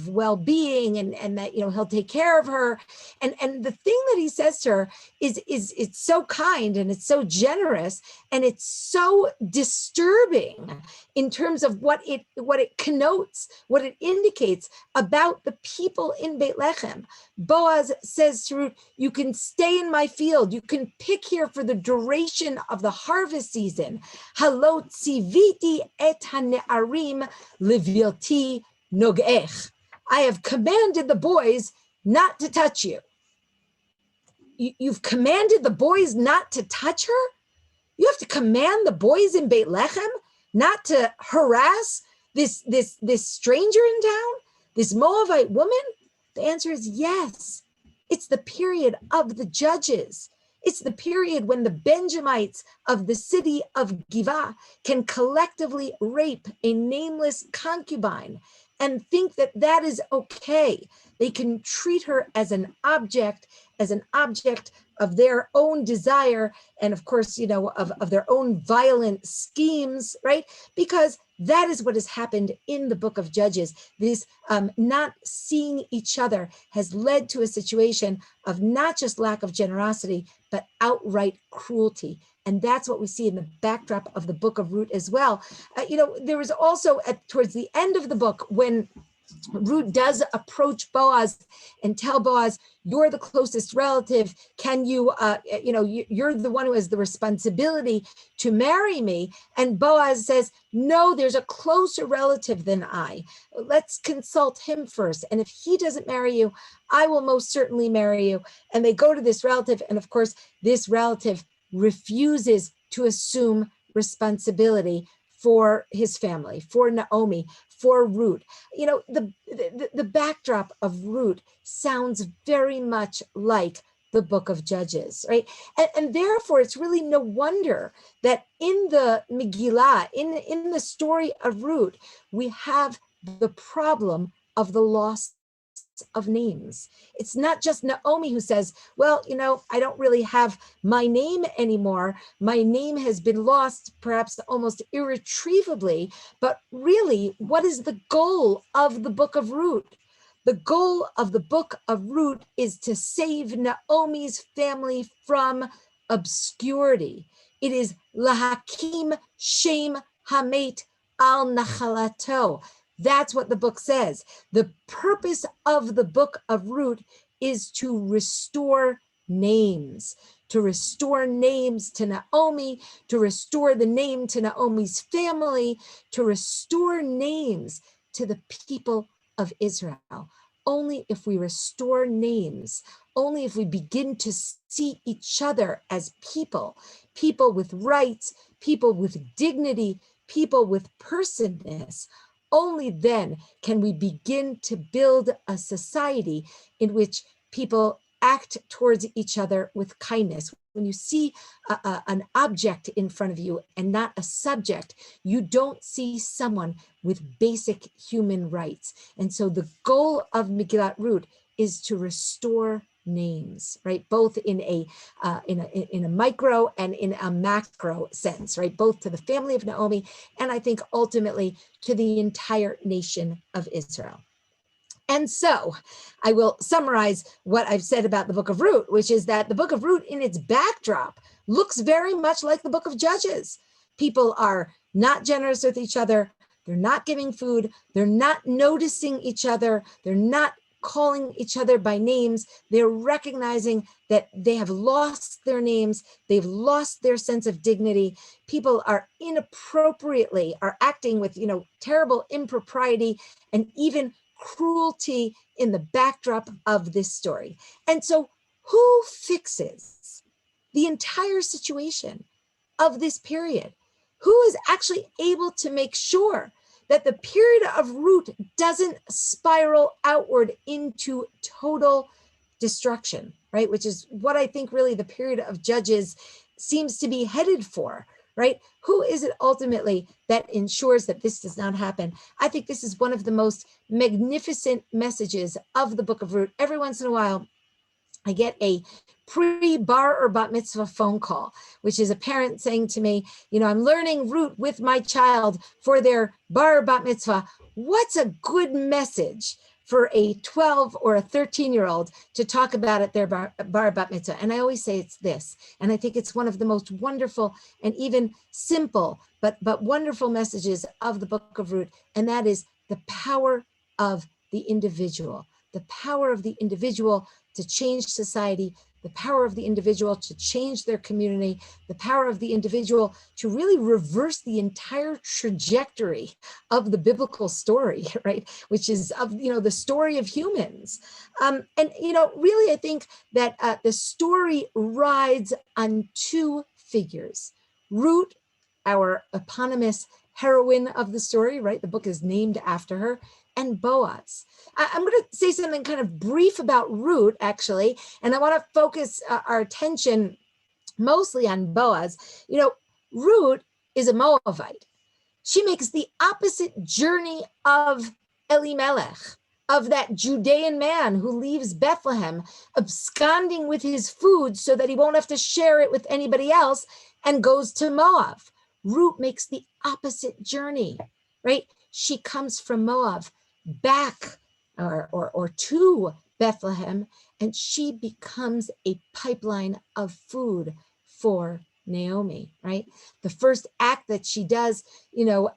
well-being, and that he'll take care of her. And the thing that he says to her is it's so kind and it's so generous and it's so disturbing in terms of what it connotes, what it indicates about the people in Beit Lechem. Boaz says to Ruth, you can stay in my field, you can pick here for the duration of the harvest season. Halot tziviti et hane'arim livilti nogech. I have commanded the boys not to touch you. You've commanded the boys not to touch her? You have to command the boys in Beit Lechem not to harass this stranger in town, this Moabite woman? The answer is yes. It's the period of the judges. It's the period when the Benjamites of the city of Givah can collectively rape a nameless concubine and think that that is okay. They can treat her as an object of their own desire, and of course, of their own violent schemes, right? Because that is what has happened in the book of Judges. This not seeing each other has led to a situation of not just lack of generosity, but outright cruelty. And that's what we see in the backdrop of the book of Ruth as well. There was also towards the end of the book, when Ruth does approach Boaz and tell Boaz, you're the closest relative. Can you, you're the one who has the responsibility to marry me. And Boaz says, no, there's a closer relative than I. Let's consult him first. And if he doesn't marry you, I will most certainly marry you. And they go to this relative. And of course, this relative refuses to assume responsibility for his family, for Naomi, for Ruth. The backdrop of Ruth sounds very much like the book of Judges, right? And therefore, it's really no wonder that in the Megillah, in the story of Ruth, we have the problem of the loss of names. It's not just Naomi who says, well, I don't really have my name anymore. My name has been lost, perhaps almost irretrievably. But really, what is the goal of the book of Ruth? The goal of the book of Ruth is to save Naomi's family from obscurity. It is lahakim shem hamet al nachalato. That's what the book says. The purpose of the book of Ruth is to restore names, to Naomi, to restore the name to Naomi's family, to restore names to the people of Israel. Only if we restore names, only if we begin to see each other as people with rights, people with dignity, people with personness, only then can we begin to build a society in which people act towards each other with kindness. When you see an object in front of you and not a subject, you don't see someone with basic human rights. And so the goal of Megillat Ruth is to restore names, right? Both in a micro and in a macro sense, right? Both to the family of Naomi and I think ultimately to the entire nation of Israel. And so I will summarize what I've said about the book of Ruth, which is that the book of Ruth in its backdrop looks very much like the book of Judges. People are not generous with each other. They're not giving food. They're not noticing each other. They're not calling each other by names. They're recognizing that they have lost their names. They've lost their sense of dignity. People are inappropriately, are acting with, terrible impropriety and even cruelty in the backdrop of this story. And so who fixes the entire situation of this period? Who is actually able to make sure that the period of Ruth doesn't spiral outward into total destruction, right? Which is what I think really the period of Judges seems to be headed for, right? Who is it ultimately that ensures that this does not happen? I think this is one of the most magnificent messages of the book of Ruth. Every once in a while, I get a pre-bar or bat mitzvah phone call, which is a parent saying to me, I'm learning Ruth with my child for their bar or bat mitzvah. What's a good message for a 12 or a 13-year-old to talk about at their bar or bat mitzvah? And I always say it's this. And I think it's one of the most wonderful and even simple, but wonderful messages of the book of Ruth. And that is the power of the individual, the power of the individual to change society, the power of the individual to change their community, the power of the individual to really reverse the entire trajectory of the biblical story, right? Which is of, the story of humans. Really, I think that the story rides on two figures. Ruth, our eponymous heroine of the story, right? The book is named after her, and Boaz. I'm going to say something kind of brief about Ruth, actually, and I want to focus our attention mostly on Boaz. Ruth is a Moabite. She makes the opposite journey of Elimelech, of that Judean man who leaves Bethlehem, absconding with his food so that he won't have to share it with anybody else, and goes to Moab. Ruth makes the opposite journey, right? She comes from Moab back or to Bethlehem, and she becomes a pipeline of food for Naomi, right? The first act that she does,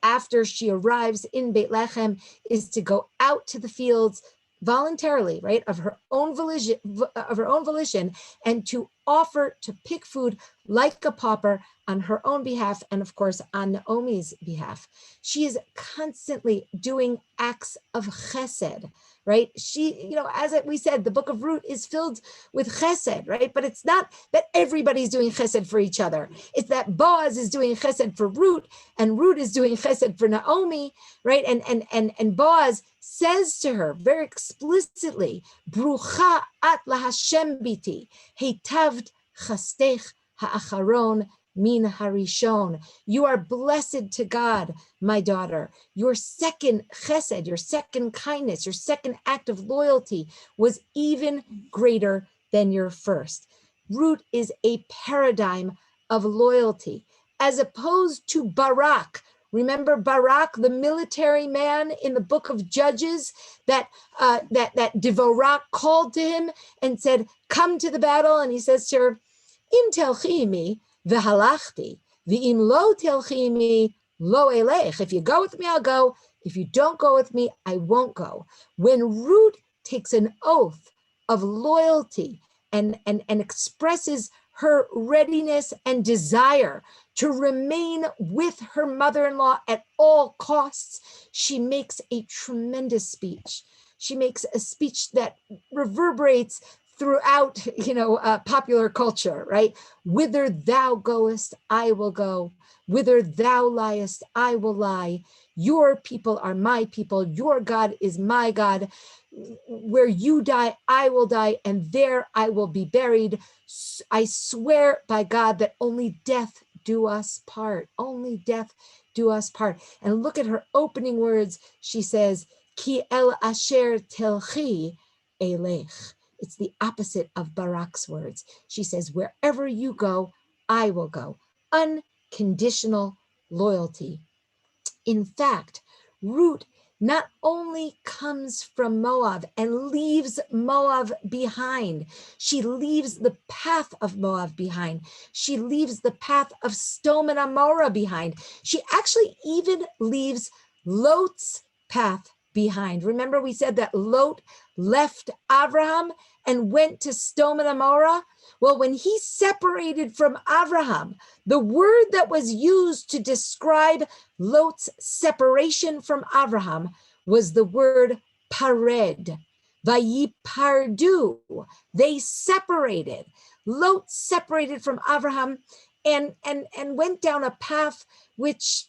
after she arrives in Bethlehem is to go out to the fields voluntarily, right, of her own volition, and to offer to pick food like a pauper on her own behalf, and of course on Naomi's behalf. She is constantly doing acts of chesed, right? She, as we said, the book of Ruth is filled with chesed, right? But it's not that everybody's doing chesed for each other. It's that Boaz is doing chesed for Ruth, and Ruth is doing chesed for Naomi, right? And Boaz says to her very explicitly, Brucha at laHashem biti, heitavt chastech ha'acharon min harishon. You are blessed to God, my daughter. Your second chesed, your second kindness, your second act of loyalty was even greater than your first. Ruth is a paradigm of loyalty, as opposed to Barak. Remember Barak, the military man in the book of Judges, that Devorah called to him and said, come to the battle. And he says to her, Im telchimi v'halachti, v'im lo telchimi lo elech. If you go with me, I'll go. If you don't go with me, I won't go. When Ruth takes an oath of loyalty and expresses her readiness and desire to remain with her mother-in-law at all costs, she makes a tremendous speech. She makes a speech that reverberates throughout, popular culture, right? Whither thou goest, I will go. Whither thou liest, I will lie. Your people are my people. Your God is my God. Where you die, I will die, and there I will be buried. I swear by God that only death do us part. Only death do us part. And look at her opening words. She says, Ki el asher telchi elech. It's the opposite of Barak's words. She says, wherever you go, I will go. Unconditional loyalty. In fact, Ruth not only comes from Moab and leaves Moab behind, she leaves the path of Moab behind. She leaves the path of Sodom and Amorah behind. She actually even leaves Lot's path behind. Remember, we said that Lot left Abraham and went to Sodom and Amorah. Well, when he separated from Abraham, the word that was used to describe Lot's separation from Abraham was the word pared. Vayipardu. They separated. Lot separated from Abraham and went down a path which,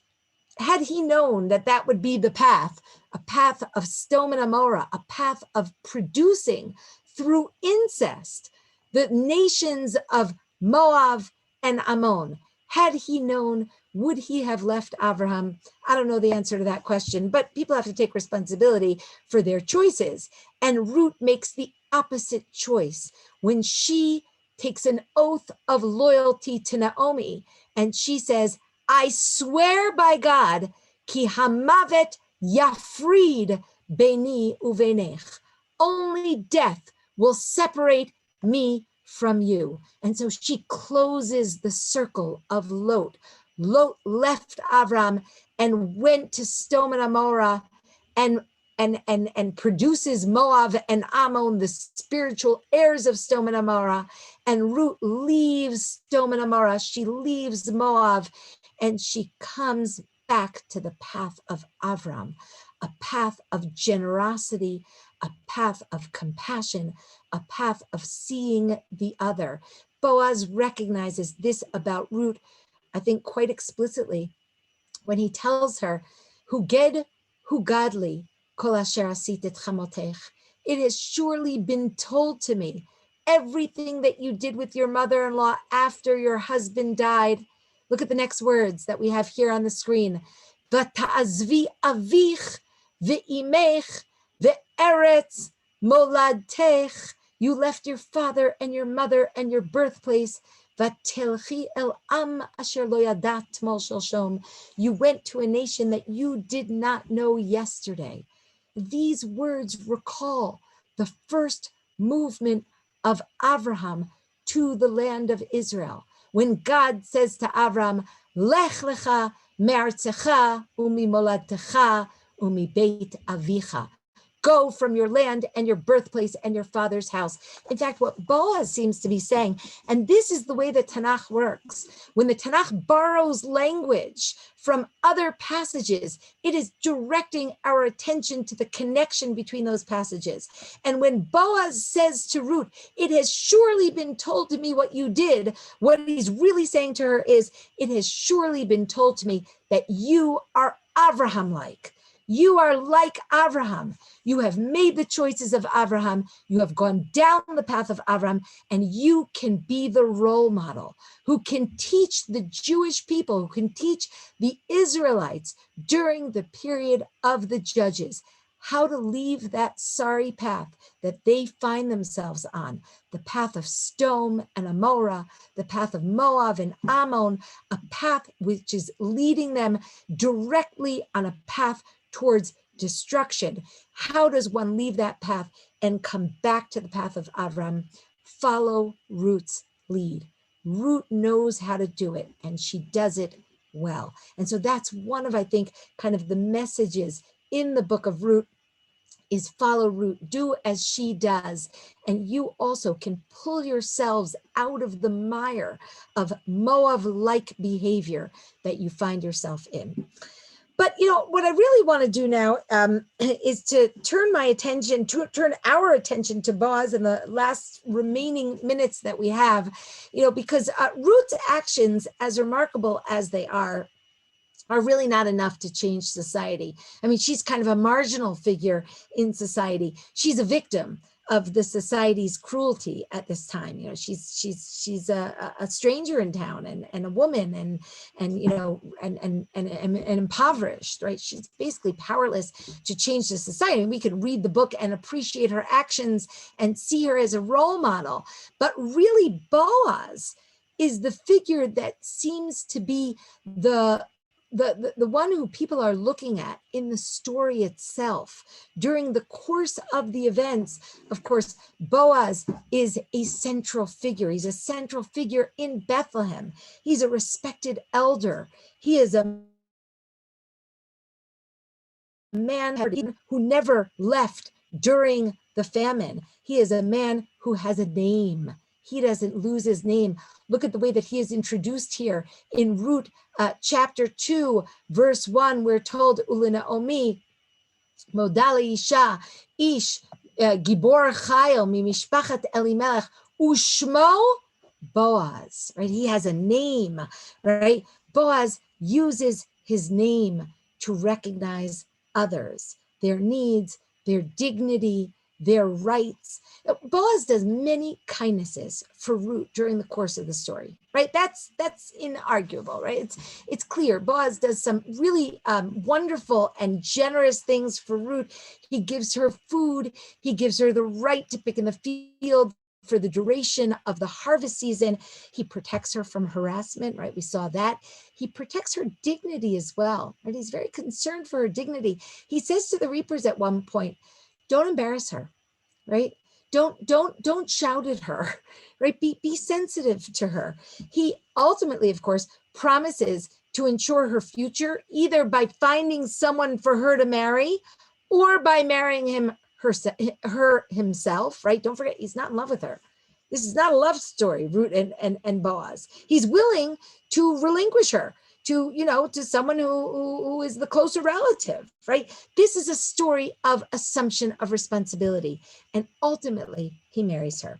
had he known that that would be the path, a path of Sodom and Amorah, a path of producing through incest the nations of Moab and Ammon, had he known, would he have left Abraham? I don't know the answer to that question, but people have to take responsibility for their choices. And Ruth makes the opposite choice when she takes an oath of loyalty to Naomi, and she says, I swear by God, ki hamavet yafrid beni uvenech. Only death will separate me from you. And so she closes the circle of Lot. Lot left Avram and went to Sodom and Amorah and produces Moab and Ammon, the spiritual heirs of Sodom and Amorah. And Ruth leaves Sodom and Amorah. She leaves Moab, and she comes back to the path of Avram, a path of generosity, a path of compassion, a path of seeing the other. Boaz recognizes this about Ruth, I think quite explicitly, when he tells her, Huged, hugadli, kol asher asit et chamotech. It has surely been told to me, everything that you did with your mother-in-law after your husband died. Look at the next words that we have here on the screen. Vata'azvi avich ve'imech ve'eretz moladtech. You left your father and your mother and your birthplace. Vatelchi el am asher lo yadat mol shalshom. You went to a nation that you did not know yesterday. These words recall the first movement of Abraham to the land of Israel, when God says to Abraham, Lech lecha me'artzecha u'mimoladtecha u'mibeit avicha. Go from your land and your birthplace and your father's house. In fact, what Boaz seems to be saying, and this is the way the Tanakh works, when the Tanakh borrows language from other passages, it is directing our attention to the connection between those passages. And when Boaz says to Ruth, it has surely been told to me what you did, what he's really saying to her is, it has surely been told to me that you are Abraham-like. You are like Abraham. You have made the choices of Abraham. You have gone down the path of Abraham, and you can be the role model who can teach the Jewish people, who can teach the Israelites during the period of the judges how to leave that sorry path that they find themselves on, the path of Sodom and Amorah, the path of Moab and Ammon, a path which is leading them directly on a path towards destruction. How does one leave that path and come back to the path of Avram? Follow Ruth's lead. Ruth knows how to do it, and she does it well. And so that's one of, I think, kind of the messages in the book of Ruth, is follow Ruth, do as she does, and you also can pull yourselves out of the mire of Moab-like behavior that you find yourself in. But, you know, what I really want to do now is to turn our attention to Boaz in the last remaining minutes that we have, you know, because Ruth's actions, as remarkable as they are really not enough to change society. I mean, she's kind of a marginal figure in society. She's a victim of the society's cruelty at this time. You know, she's a stranger in town and a woman and you know and impoverished, right? She's basically powerless to change the society. And we could read the book and appreciate her actions and see her as a role model. But really, Boaz is the figure that seems to be the the one who people are looking at in the story itself during the course of the events. Of course, Boaz is a central figure. He's a central figure in Bethlehem. He's a respected elder. He is a man who never left during the famine. He is a man who has a name. He doesn't lose his name. Look at the way that he is introduced here in Ruth chapter 2, verse 1. We're told, Ulinaomi, Modali Isha, Ish, Gibor Chayil, Mimishpachat Elimelech, Ushmo Boaz, right? He has a name, right? Boaz uses his name to recognize others, their needs, their dignity, their rights. Boaz does many kindnesses for Ruth during the course of the story, right? That's inarguable, right? It's clear. Boaz does some really wonderful and generous things for Ruth. He gives her food. He gives her the right to pick in the field for the duration of the harvest season. He protects her from harassment, right? We saw that. He protects her dignity as well, right? He's very concerned for her dignity. He says to the reapers at one point, don't embarrass her, right? Don't shout at her, right? Be sensitive to her. He ultimately, of course, promises to ensure her future, either by finding someone for her to marry or by marrying her himself, right? Don't forget, he's not in love with her. This is not a love story, Ruth and Boaz. He's willing to relinquish her to someone who is the closer relative, right? This is a story of assumption of responsibility. And ultimately, he marries her.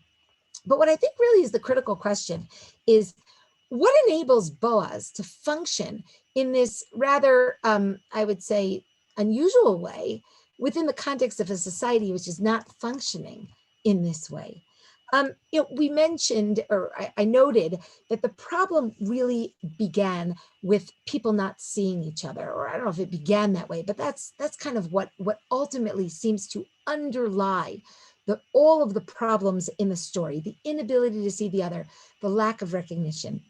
But what I think really is the critical question is, what enables Boaz to function in this rather, I would say, unusual way within the context of a society which is not functioning in this way? We mentioned, or I noted, that the problem really began with people not seeing each other, or I don't know if it began that way, but that's kind of what ultimately seems to underlie all of the problems in the story: the inability to see the other, the lack of recognition.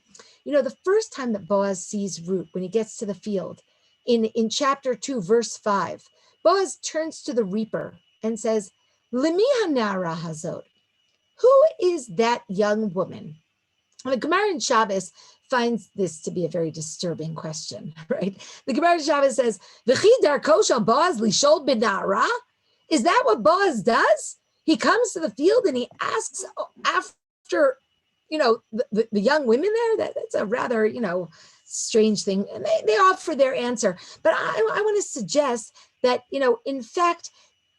The first time that Boaz sees Ruth, when he gets to the field, in chapter 2, verse 5, Boaz turns to the reaper and says, "Lemi hanara hazot." Who is that young woman? The Gemara in Shabbos finds this to be a very disturbing question, right? The Gemara in Shabbos says, "V'chi darko shel Boaz lishol b'na'ara." Is that what Boaz does? He comes to the field and he asks after, the young women there. That's a rather, strange thing. And they offer their answer. But I want to suggest that, in fact,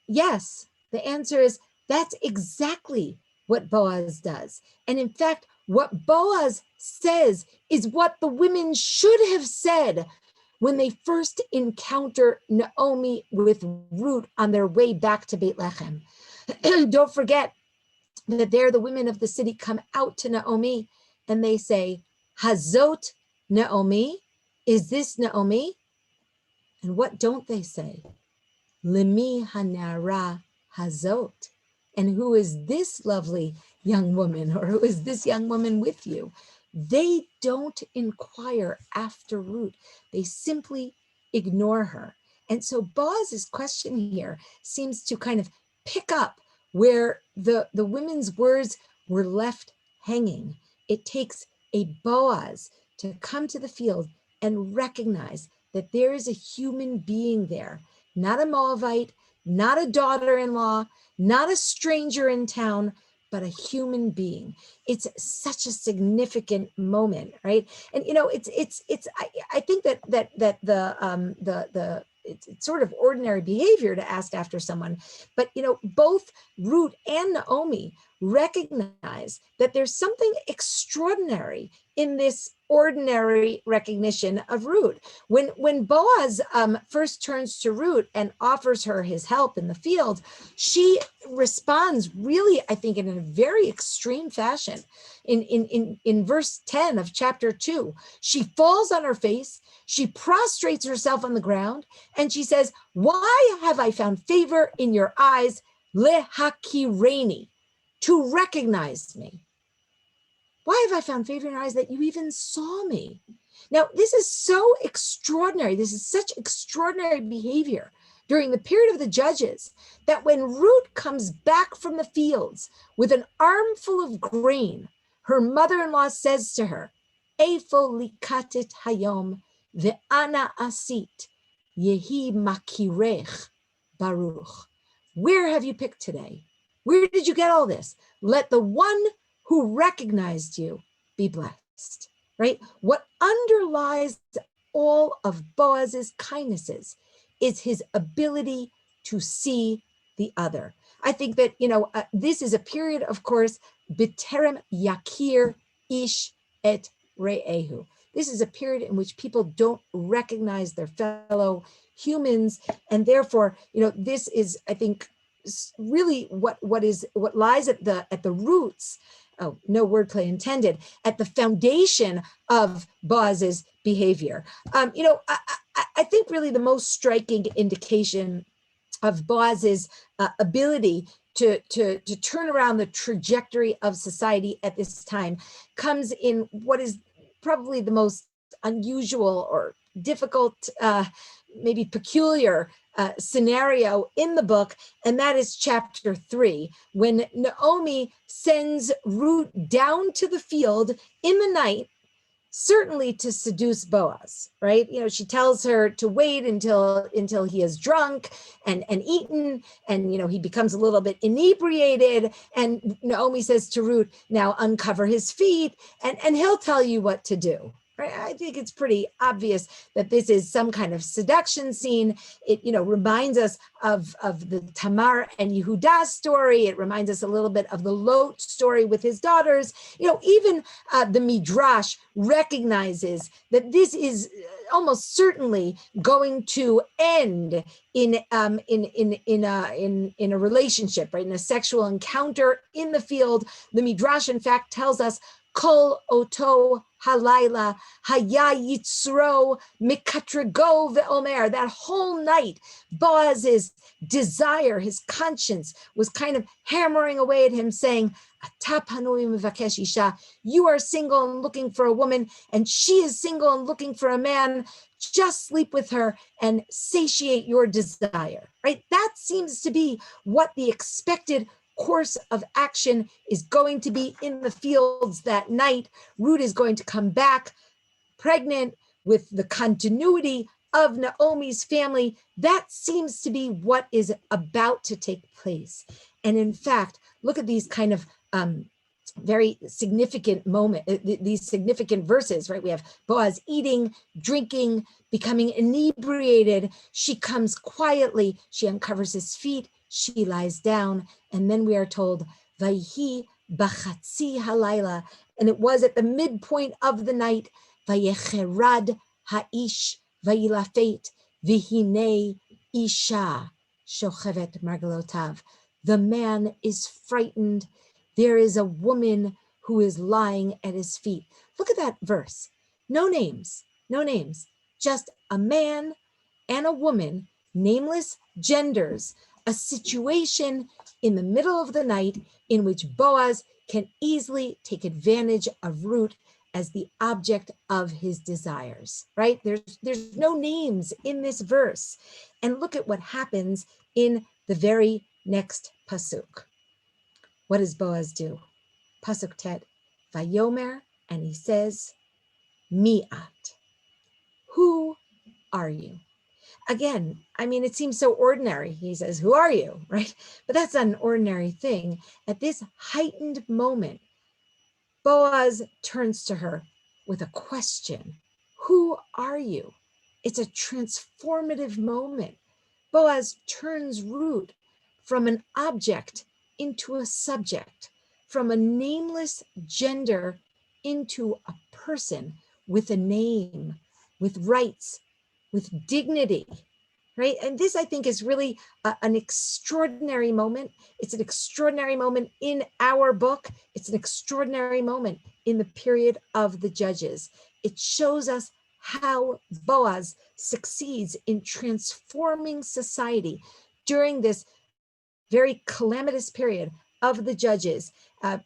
yes, the answer is that's exactly what Boaz does. And in fact, what Boaz says is what the women should have said when they first encounter Naomi with Ruth on their way back to Beit Lechem. Don't forget that there the women of the city come out to Naomi and they say, "Hazot Naomi, is this Naomi?" And what don't they say? "Lemi hanara hazot." And who is this lovely young woman, or who is this young woman with you? They don't inquire after Ruth. They simply ignore her. And so Boaz's question here seems to kind of pick up where the women's words were left hanging. It takes a Boaz to come to the field and recognize that there is a human being there, not a Moabite, not a daughter-in-law, not a stranger in town, but a human being. It's such a significant moment, right? And I think that it's sort of ordinary behavior to ask after someone, but both Ruth and Naomi recognize that there's something extraordinary in this ordinary recognition of Ruth. When Boaz first turns to Ruth and offers her his help in the field, she responds really, I think, in a very extreme fashion. In verse 10 of chapter 2, she falls on her face, she prostrates herself on the ground, and she says, "Why have I found favor in your eyes, lehakireni, to recognize me? Why have I found favor in your eyes that you even saw me?" Now, this is so extraordinary. This is such extraordinary behavior during the period of the judges that when Ruth comes back from the fields with an armful of grain, her mother-in-law says to her, Eifo likatit hayom ve'ana asit yehi makirech baruch. Where have you picked today? Where did you get all this? Let the one who recognized you be blessed, right? What underlies all of Boaz's kindnesses is his ability to see the other. I think that, this is a period, of course, biterem yakir ish et re'ehu. This is a period in which people don't recognize their fellow humans. And therefore, this is, I think, really what lies at the roots, oh, no wordplay intended, at the foundation of Boaz's behavior. I think really the most striking indication of Boaz's ability to turn around the trajectory of society at this time comes in what is probably the most unusual or difficult, maybe peculiar scenario in the book, and that is chapter 3, when Naomi sends Ruth down to the field in the night, certainly to seduce Boaz, right? She tells her to wait until he is drunk and eaten, and he becomes a little bit inebriated, and Naomi says to Ruth, now uncover his feet and he'll tell you what to do. Right? I think it's pretty obvious that this is some kind of seduction scene. It, reminds us of the Tamar and Yehuda story. It reminds us a little bit of the Lot story with his daughters. Even the Midrash recognizes that this is almost certainly going to end in a relationship, right? In a sexual encounter in the field. The Midrash, in fact, tells us Kol oto halayla haya yitzro mikatrigo ve'omer. That whole night, Boaz's desire, his conscience, was kind of hammering away at him, saying, Ata panui mevakesh isha. You are single and looking for a woman, and she is single and looking for a man. Just sleep with her and satiate your desire, right? That seems to be what the expected course of action is going to be in the fields that night. Ruth is going to come back pregnant with the continuity of Naomi's family. That seems to be what is about to take place. And in fact, look at these kind of very significant these significant verses, right? We have Boaz eating, drinking, becoming inebriated. She comes quietly, she uncovers his feet, she lies down, and then we are told, Vayhi bachatzi halayla, and it was at the midpoint of the night, Vayecherad ha'ish vayilafet vihine isha shochevet margalotav. The man is frightened. There is a woman who is lying at his feet. Look at that verse. No names, just a man and a woman, nameless genders, a situation in the middle of the night in which Boaz can easily take advantage of Ruth as the object of his desires, right? There's no names in this verse. And look at what happens in the very next pasuk. What does Boaz do? Pasuk tet, Vayomer, and he says, Mi'at. Who are you? Again, it seems so ordinary. He says, who are you, right? But that's not an ordinary thing. At this heightened moment, Boaz turns to her with a question. Who are you? It's a transformative moment. Boaz turns Ruth from an object into a subject, from a nameless gender into a person with a name, with rights, with dignity, right? And this, I think, is really an extraordinary moment. It's an extraordinary moment in our book. It's an extraordinary moment in the period of the Judges. It shows us how Boaz succeeds in transforming society during this very calamitous period of the judges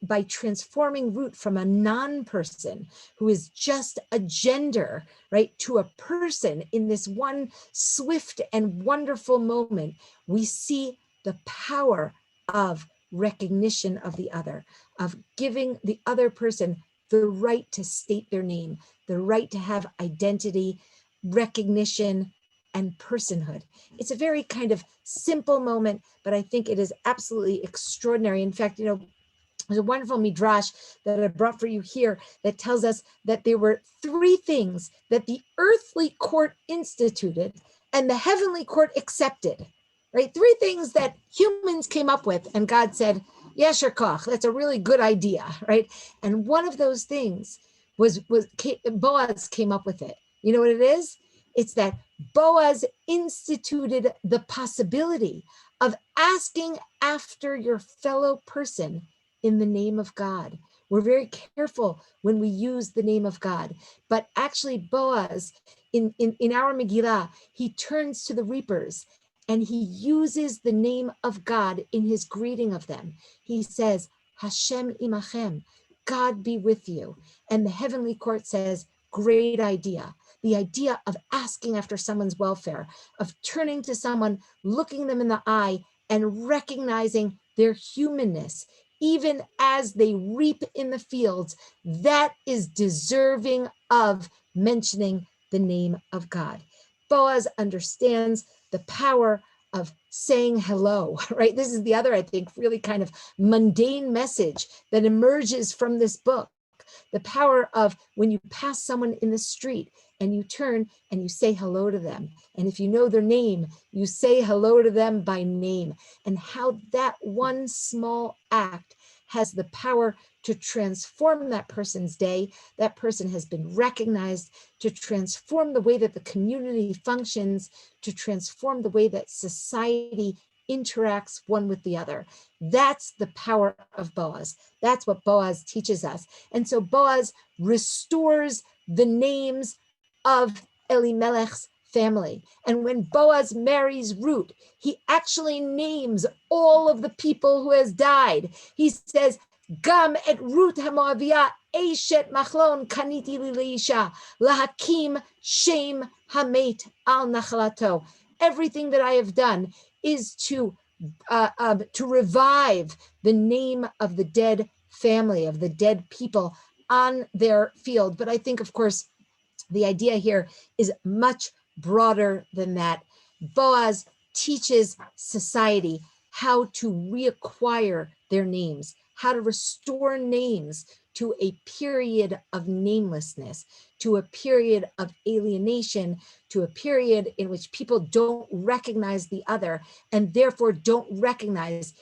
by transforming Ruth from a non-person who is just a gender, right, to a person in this one swift and wonderful moment. We see the power of recognition of the other, of giving the other person the right to state their name, the right to have identity, recognition, and personhood. It's a very kind of simple moment, but I think it is absolutely extraordinary. In fact, there's a wonderful midrash that I brought for you here that tells us that there were three things that the earthly court instituted and the heavenly court accepted, right? Three things that humans came up with, and God said, Yesher koch, that's a really good idea, right? And one of those things was Boaz came up with it. You know what it is? It's that Boaz instituted the possibility of asking after your fellow person in the name of God. We're very careful when we use the name of God, but actually Boaz, in our Megillah, he turns to the reapers and he uses the name of God in his greeting of them. He says, Hashem imachem, God be with you. And the heavenly court says, great idea. The idea of asking after someone's welfare, of turning to someone, looking them in the eye and recognizing their humanness, even as they reap in the fields, that is deserving of mentioning the name of God. Boaz understands the power of saying hello, right? This is the other, I think, really kind of mundane message that emerges from this book. The power of when you pass someone in the street and you turn and you say hello to them. And if you know their name, you say hello to them by name, and how that one small act has the power to transform that person's day. That person has been recognized, to transform the way that the community functions, to transform the way that society interacts one with the other. That's the power of Boaz. That's what Boaz teaches us. And so Boaz restores the names of Elimelech's family. And when Boaz marries Ruth, he actually names all of the people who has died. He says, Gam et Ruth HaMoaviyah Eshet Machlon Kaniti Lileisha Lahakim Shem Hamet Al Nachalato. Everything that I have done is to revive the name of the dead family, of the dead people on their field. But I think, of course, the idea here is much broader than that. Boaz teaches society how to reacquire their names, how to restore names to a period of namelessness, to a period of alienation, to a period in which people don't recognize the other and therefore don't recognize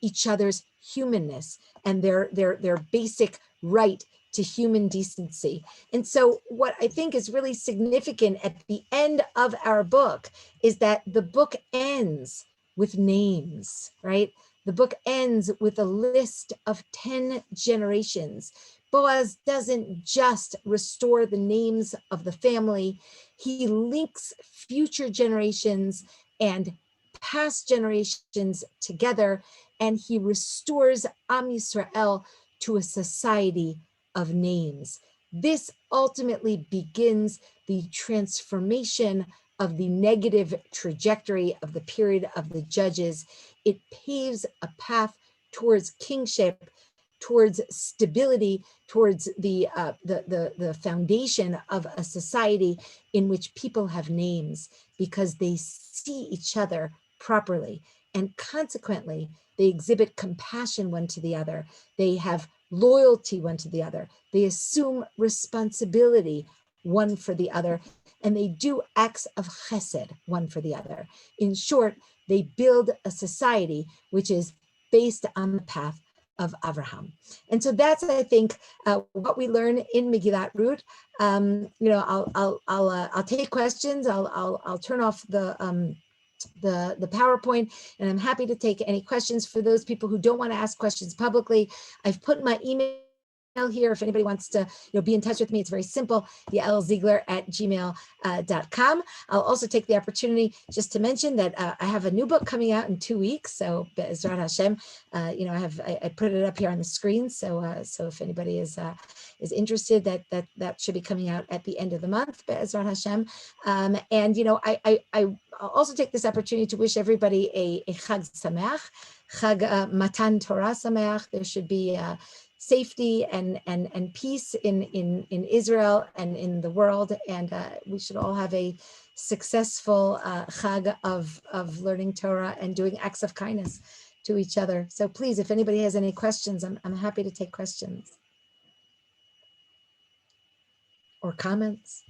each other's humanness and their basic right to human decency. And so what I think is really significant at the end of our book is that the book ends with names, right? The book ends with a list of 10 generations. Boaz doesn't just restore the names of the family, he links future generations and past generations together, and he restores Am Yisrael to a society of names. This ultimately begins the transformation of the negative trajectory of the period of the judges. It paves a path towards kingship, towards stability, towards the foundation of a society in which people have names because they see each other properly. And consequently, they exhibit compassion one to the other. They have loyalty one to the other. They assume responsibility one for the other, and they do acts of chesed one for the other. In short, they build a society which is based on the path of Abraham. And so that's, I think, what we learn in Megillat Ruth. I'll take questions. I'll turn off the PowerPoint, and I'm happy to take any questions for those people who don't want to ask questions publicly. I've put my email here if anybody wants to be in touch with me. It's very simple, yaelziegler@gmail.com. I'll also take the opportunity just to mention that I have a new book coming out in 2 weeks. So Be'ezrat Hashem, I put it up here on the screen. So if anybody is interested, that should be coming out at the end of the month, Be'ezrat Hashem. I also take this opportunity to wish everybody a Chag Sameach, Chag Matan Torah Sameach. There should be safety and peace in Israel and in the world, and we should all have a successful Chag of learning Torah and doing acts of kindness to each other. So please, if anybody has any questions, I'm happy to take questions or comments.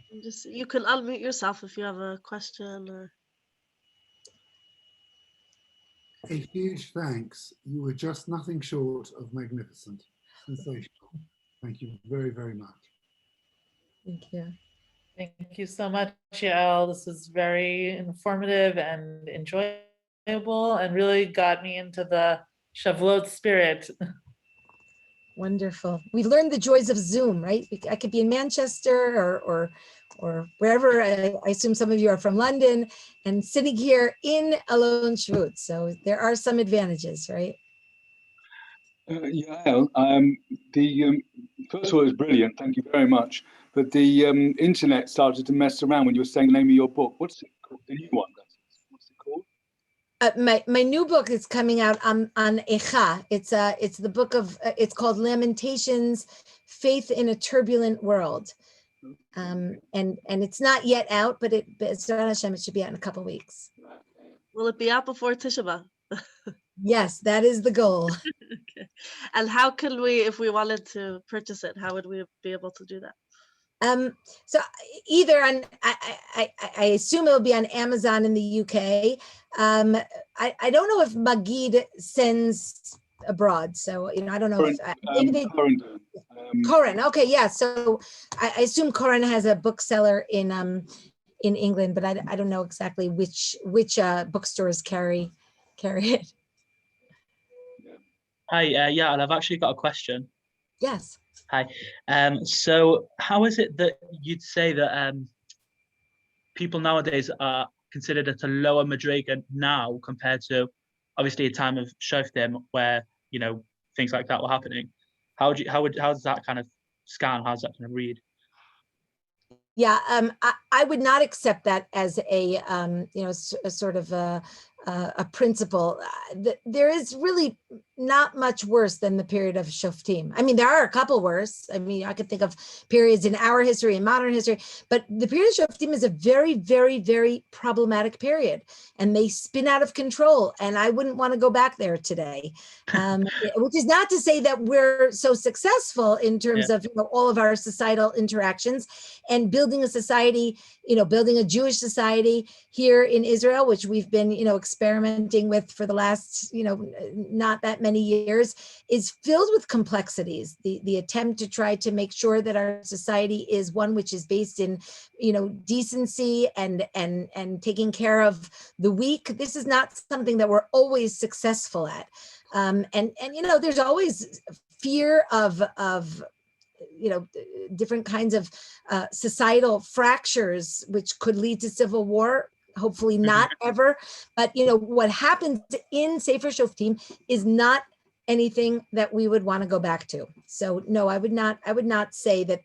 You can unmute yourself if you have a question or. A huge thanks. You were just nothing short of magnificent. Sensational. Thank you very, very much. Thank you. Thank you so much, Yael. This is very informative and enjoyable and really got me into the Shavuot spirit. Wonderful. We learned the joys of Zoom, right? I could be in Manchester or wherever. I assume some of you are from London and sitting here in Alon Shvut. So there are some advantages, right? Yael, first of all, it was brilliant. Thank you very much. But the internet started to mess around when you were saying the name of your book. What's it called? The new one. What's it called? My new book is coming out on Echa. It's the book of it's called Lamentations: Faith in a Turbulent World. And it's not yet out, but it should be out in a couple of weeks. Will it be out before Tisha B'Av? Yes, that is the goal. Okay. And how can we, if we wanted to purchase it, how would we be able to do that? So either on, I assume it'll be on Amazon in the UK. I don't know if Magid sends abroad, so I don't know if maybe they. Koren, okay, yeah. So I assume Koren has a bookseller in England, but I don't know exactly which bookstores carry it. Hi, yeah, I've actually got a question. Yes. Hi. So how is it that you'd say that people nowadays are considered at a lower madrega now compared to obviously a time of Shoftim where things like that were happening? How does that kind of scan? How does that kind of read? Yeah, I would not accept that as a sort of a principle. There is really not much worse than the period of Shoftim. I mean, there are a couple worse. I mean, I could think of periods in our history and modern history, but the period of Shoftim is a very, very, very problematic period, and they spin out of control. And I wouldn't want to go back there today, which is not to say that we're so successful in terms of all of our societal interactions and building a society, building a Jewish society here in Israel, which we've been, experimenting with for the last, not that many years, is filled with complexities. The attempt to try to make sure that our society is one which is based in, decency and taking care of the weak. This is not something that we're always successful at. And there's always fear of different kinds of societal fractures, which could lead to civil war. Hopefully not ever. But, what happens in Sefer Shoftim is not anything that we would want to go back to. So no, I would not say that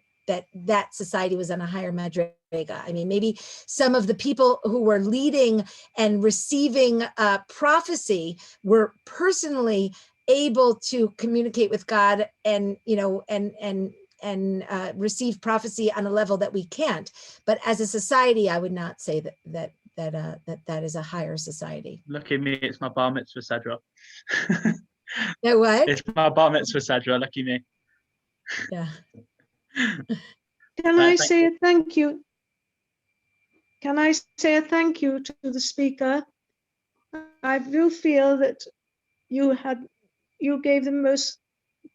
society was on a higher madrega. I mean, maybe some of the people who were leading and receiving prophecy were personally able to communicate with God and receive prophecy on a level that we can't. But as a society, I would not say that is a higher society. Lucky me, it's my bar mitzvah Sedra. Yeah, what? It's my bar mitzvah Sedra, lucky me. Yeah. Can I say a thank you? Can I say a thank you to the speaker? I do feel that you gave the most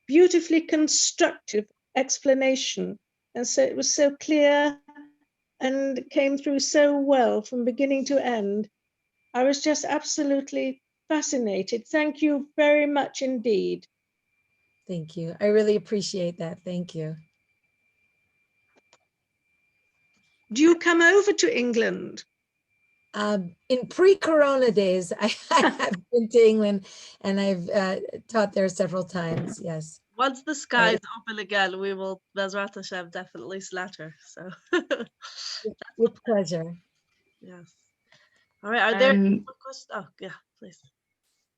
beautifully constructive explanation, and so it was so clear and came through so well from beginning to end. I was just absolutely fascinated. Thank you very much indeed. Thank you. I really appreciate that. Thank you. Do you come over to England? In pre-corona days, I have been to England and I've taught there several times. Yes. Once the skies open again, we will, Bezrat Hashem, definitely slatter. So, With pleasure. yes. All right. Are there any more questions? Oh, yeah, please.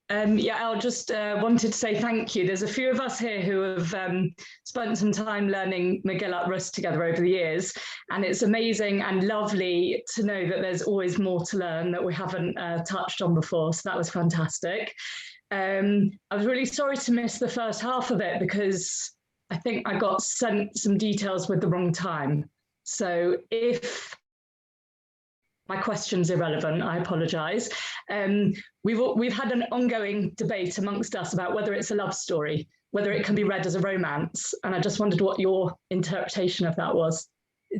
Yeah, I just wanted to say thank you. There's a few of us here who have spent some time learning Megillat Rus together over the years, and it's amazing and lovely to know that there's always more to learn that we haven't touched on before, so that was fantastic. I was really sorry to miss the first half of it because I think I got sent some details with the wrong time. So if my question's irrelevant, I apologise. We've had an ongoing debate amongst us about whether it's a love story, whether it can be read as a romance, and I just wondered what your interpretation of that was.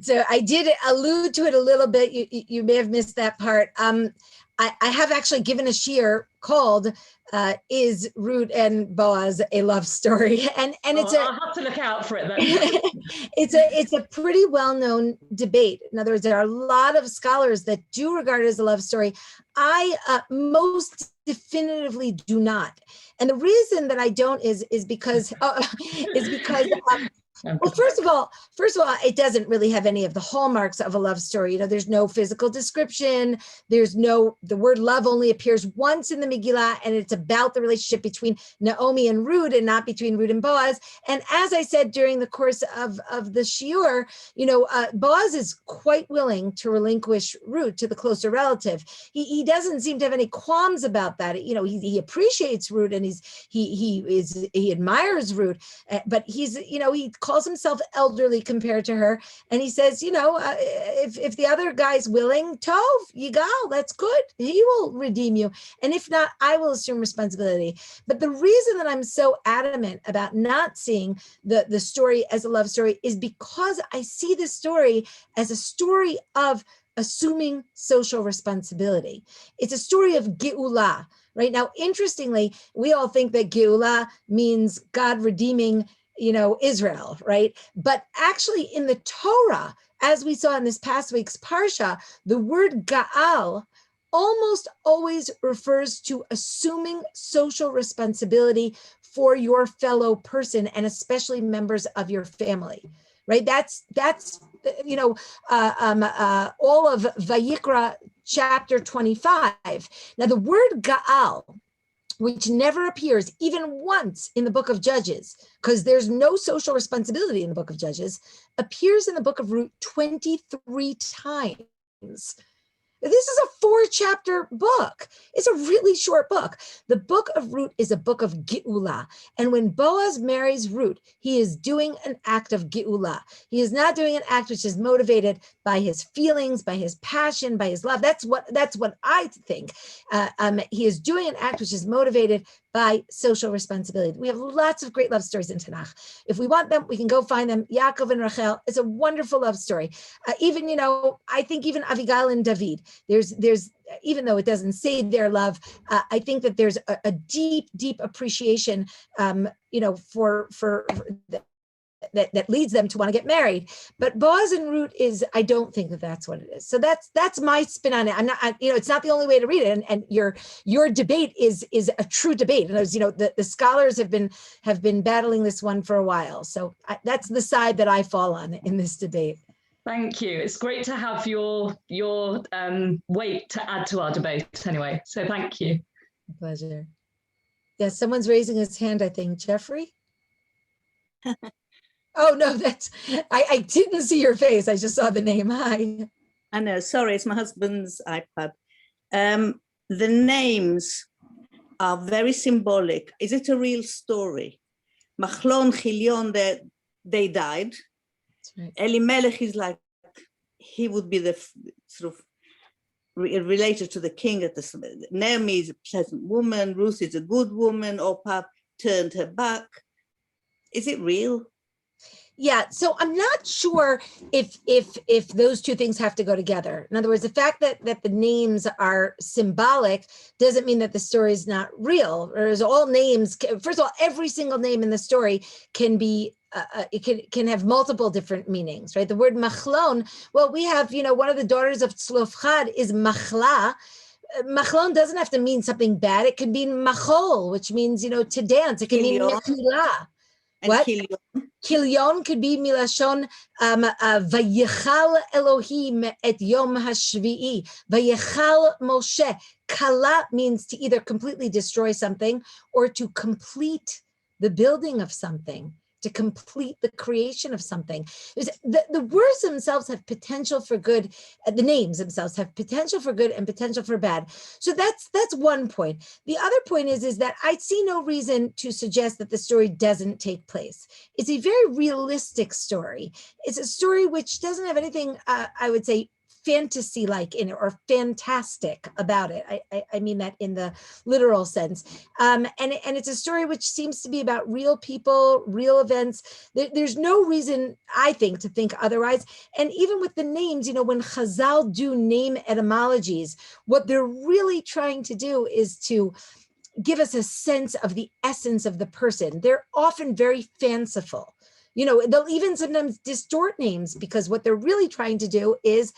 So I did allude to it a little bit. You may have missed that part. I have actually given a shiur called "Is Ruth and Boaz a Love Story?" and it's I'll have to look out for it then. it's a pretty well-known debate. In other words, there are a lot of scholars that do regard it as a love story. I most definitively do not, and the reason that I don't is because well, first of all, it doesn't really have any of the hallmarks of a love story. You know, there's no physical description. The word love only appears once in the Megillah, and it's about the relationship between Naomi and Ruth and not between Ruth and Boaz. And as I said during the course of the shiur, you know, Boaz is quite willing to relinquish Ruth to the closer relative. He doesn't seem to have any qualms about that. You know, he appreciates Ruth and he admires Ruth, but he calls himself elderly compared to her, and he says, you know, if the other guy's willing, Tov, Yigal, that's good. He will redeem you, and if not, I will assume responsibility. But the reason that I'm so adamant about not seeing the story as a love story is because I see this story as a story of assuming social responsibility. It's a story of Geulah. Right now, interestingly, we all think that Geulah means God redeeming, you know, Israel, right? But actually in the Torah, as we saw in this past week's Parsha, the word Gaal almost always refers to assuming social responsibility for your fellow person and especially members of your family, right? That's you know, all of Vayikra chapter 25. Now the word Gaal, which never appears even once in the book of Judges, because there's no social responsibility in the book of Judges, appears in the book of Ruth 23 times. This is a 4-chapter book. It's a really short book. The book of Ruth is a book of Geulah. And when Boaz marries Ruth, he is doing an act of Geulah. He is not doing an act which is motivated by his feelings, by his passion, by his love. That's what I think. He is doing an act which is motivated by social responsibility. We have lots of great love stories in Tanakh. If we want them, we can go find them. Yaakov and Rachel, it's a wonderful love story. Even, you know, I think even Avigail and David, there's even though it doesn't say their love, I think that there's a deep appreciation, you know, for that leads them to want to get married. But Boaz and Ruth I don't think that that's what it is. So that's my spin on it. I'm not, you know, it's not the only way to read it. And your debate is a true debate. And as you know, the scholars have been battling this one for a while. So that's the side that I fall on in this debate. Thank you. It's great to have your weight to add to our debate anyway. So thank you. A pleasure. Yeah, someone's raising his hand, I think. Jeffrey? Oh, no, I didn't see your face. I just saw the name. Hi. I know, sorry, it's my husband's iPad. The names are very symbolic. Is it a real story? Machlon, Chilion, they died. Right. Elimelech is like, he would be the sort of related to the king. Naomi is a pleasant woman, Ruth is a good woman, Orpah turned her back. Is it real? Yeah, so I'm not sure if those two things have to go together. In other words, the fact that the names are symbolic doesn't mean that the story is not real. Whereas all names, first of all, every single name in the story can be it can have multiple different meanings, right? The word machlon. Well, we have, one of the daughters of Tzlofchad is machla. Machlon doesn't have to mean something bad. It could mean machol, which means to dance. It can mean Kilyon. mechila. And What? Kilyon. Kilyon could be milashon vayichal Elohim et yom hashvi'i. Vayichal Moshe. Kala means to either completely destroy something or to complete the building of something, to complete the creation of something. The words themselves have potential for good. The names themselves have potential for good and potential for bad. So that's one point. The other point is that I see no reason to suggest that the story doesn't take place. It's a very realistic story. It's a story which doesn't have anything, I would say, fantasy-like in it or fantastic about it. I mean that in the literal sense. And it's a story which seems to be about real people, real events. There's no reason, I think, to think otherwise. And even with the names, when Chazal do name etymologies, what they're really trying to do is to give us a sense of the essence of the person. They're often very fanciful. They'll even sometimes distort names because what they're really trying to do is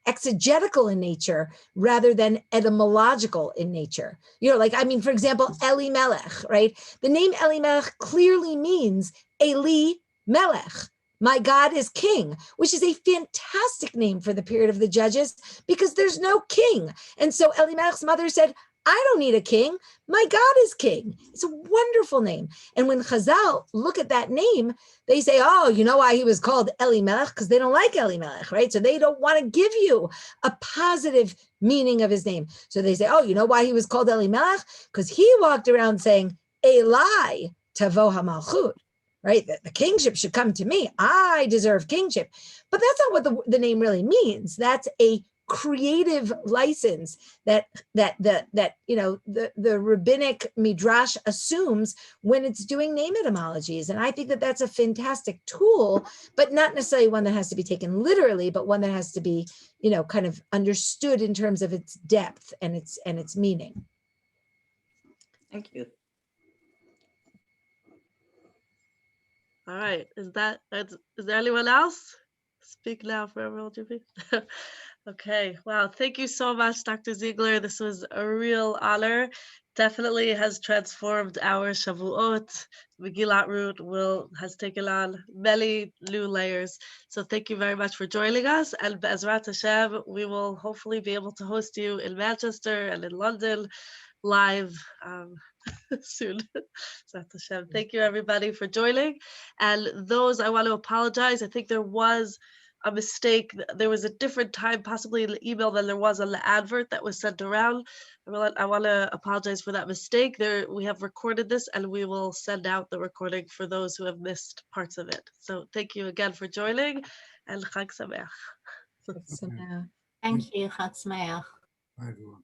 exegetical in nature rather than etymological in nature. For example, Elimelech, right? The name Elimelech clearly means Eli Melech. My God is king, which is a fantastic name for the period of the Judges because there's no king. And so Elimelech's mother said, I don't need a king. My God is king. It's a wonderful name. And when Chazal look at that name, they say, oh, you know why he was called Elimelech? Because they don't like Elimelech, right? So they don't want to give you a positive meaning of his name. So they say, oh, you know why he was called Elimelech? Because he walked around saying, Eli tavo hamalchut, right? The kingship should come to me. I deserve kingship. But that's not what the name really means. That's a creative license that the rabbinic midrash assumes when it's doing name etymologies. And I think that that's a fantastic tool, but not necessarily one that has to be taken literally, but one that has to be, kind of understood in terms of its depth and its meaning. Thank you. All right, is there anyone else? Speak now for everyone, Jimmy. Okay, wow, thank you so much, Dr. Ziegler. This was a real honor. Definitely has transformed our Shavuot. Megillat Ruth has taken on many new layers. So thank you very much for joining us. And Be'ezrat Hashem, we will hopefully be able to host you in Manchester and in London live soon. Thank you everybody for joining. And those, I want to apologize. I think there was a mistake. There was a different time possibly in the email than there was on the advert that was sent around. I want to apologize for that mistake. We have recorded this and we will send out the recording for those who have missed parts of it. So thank you again for joining and Chag Sameach. So, Thank you. Chag Sameach. Bye, everyone.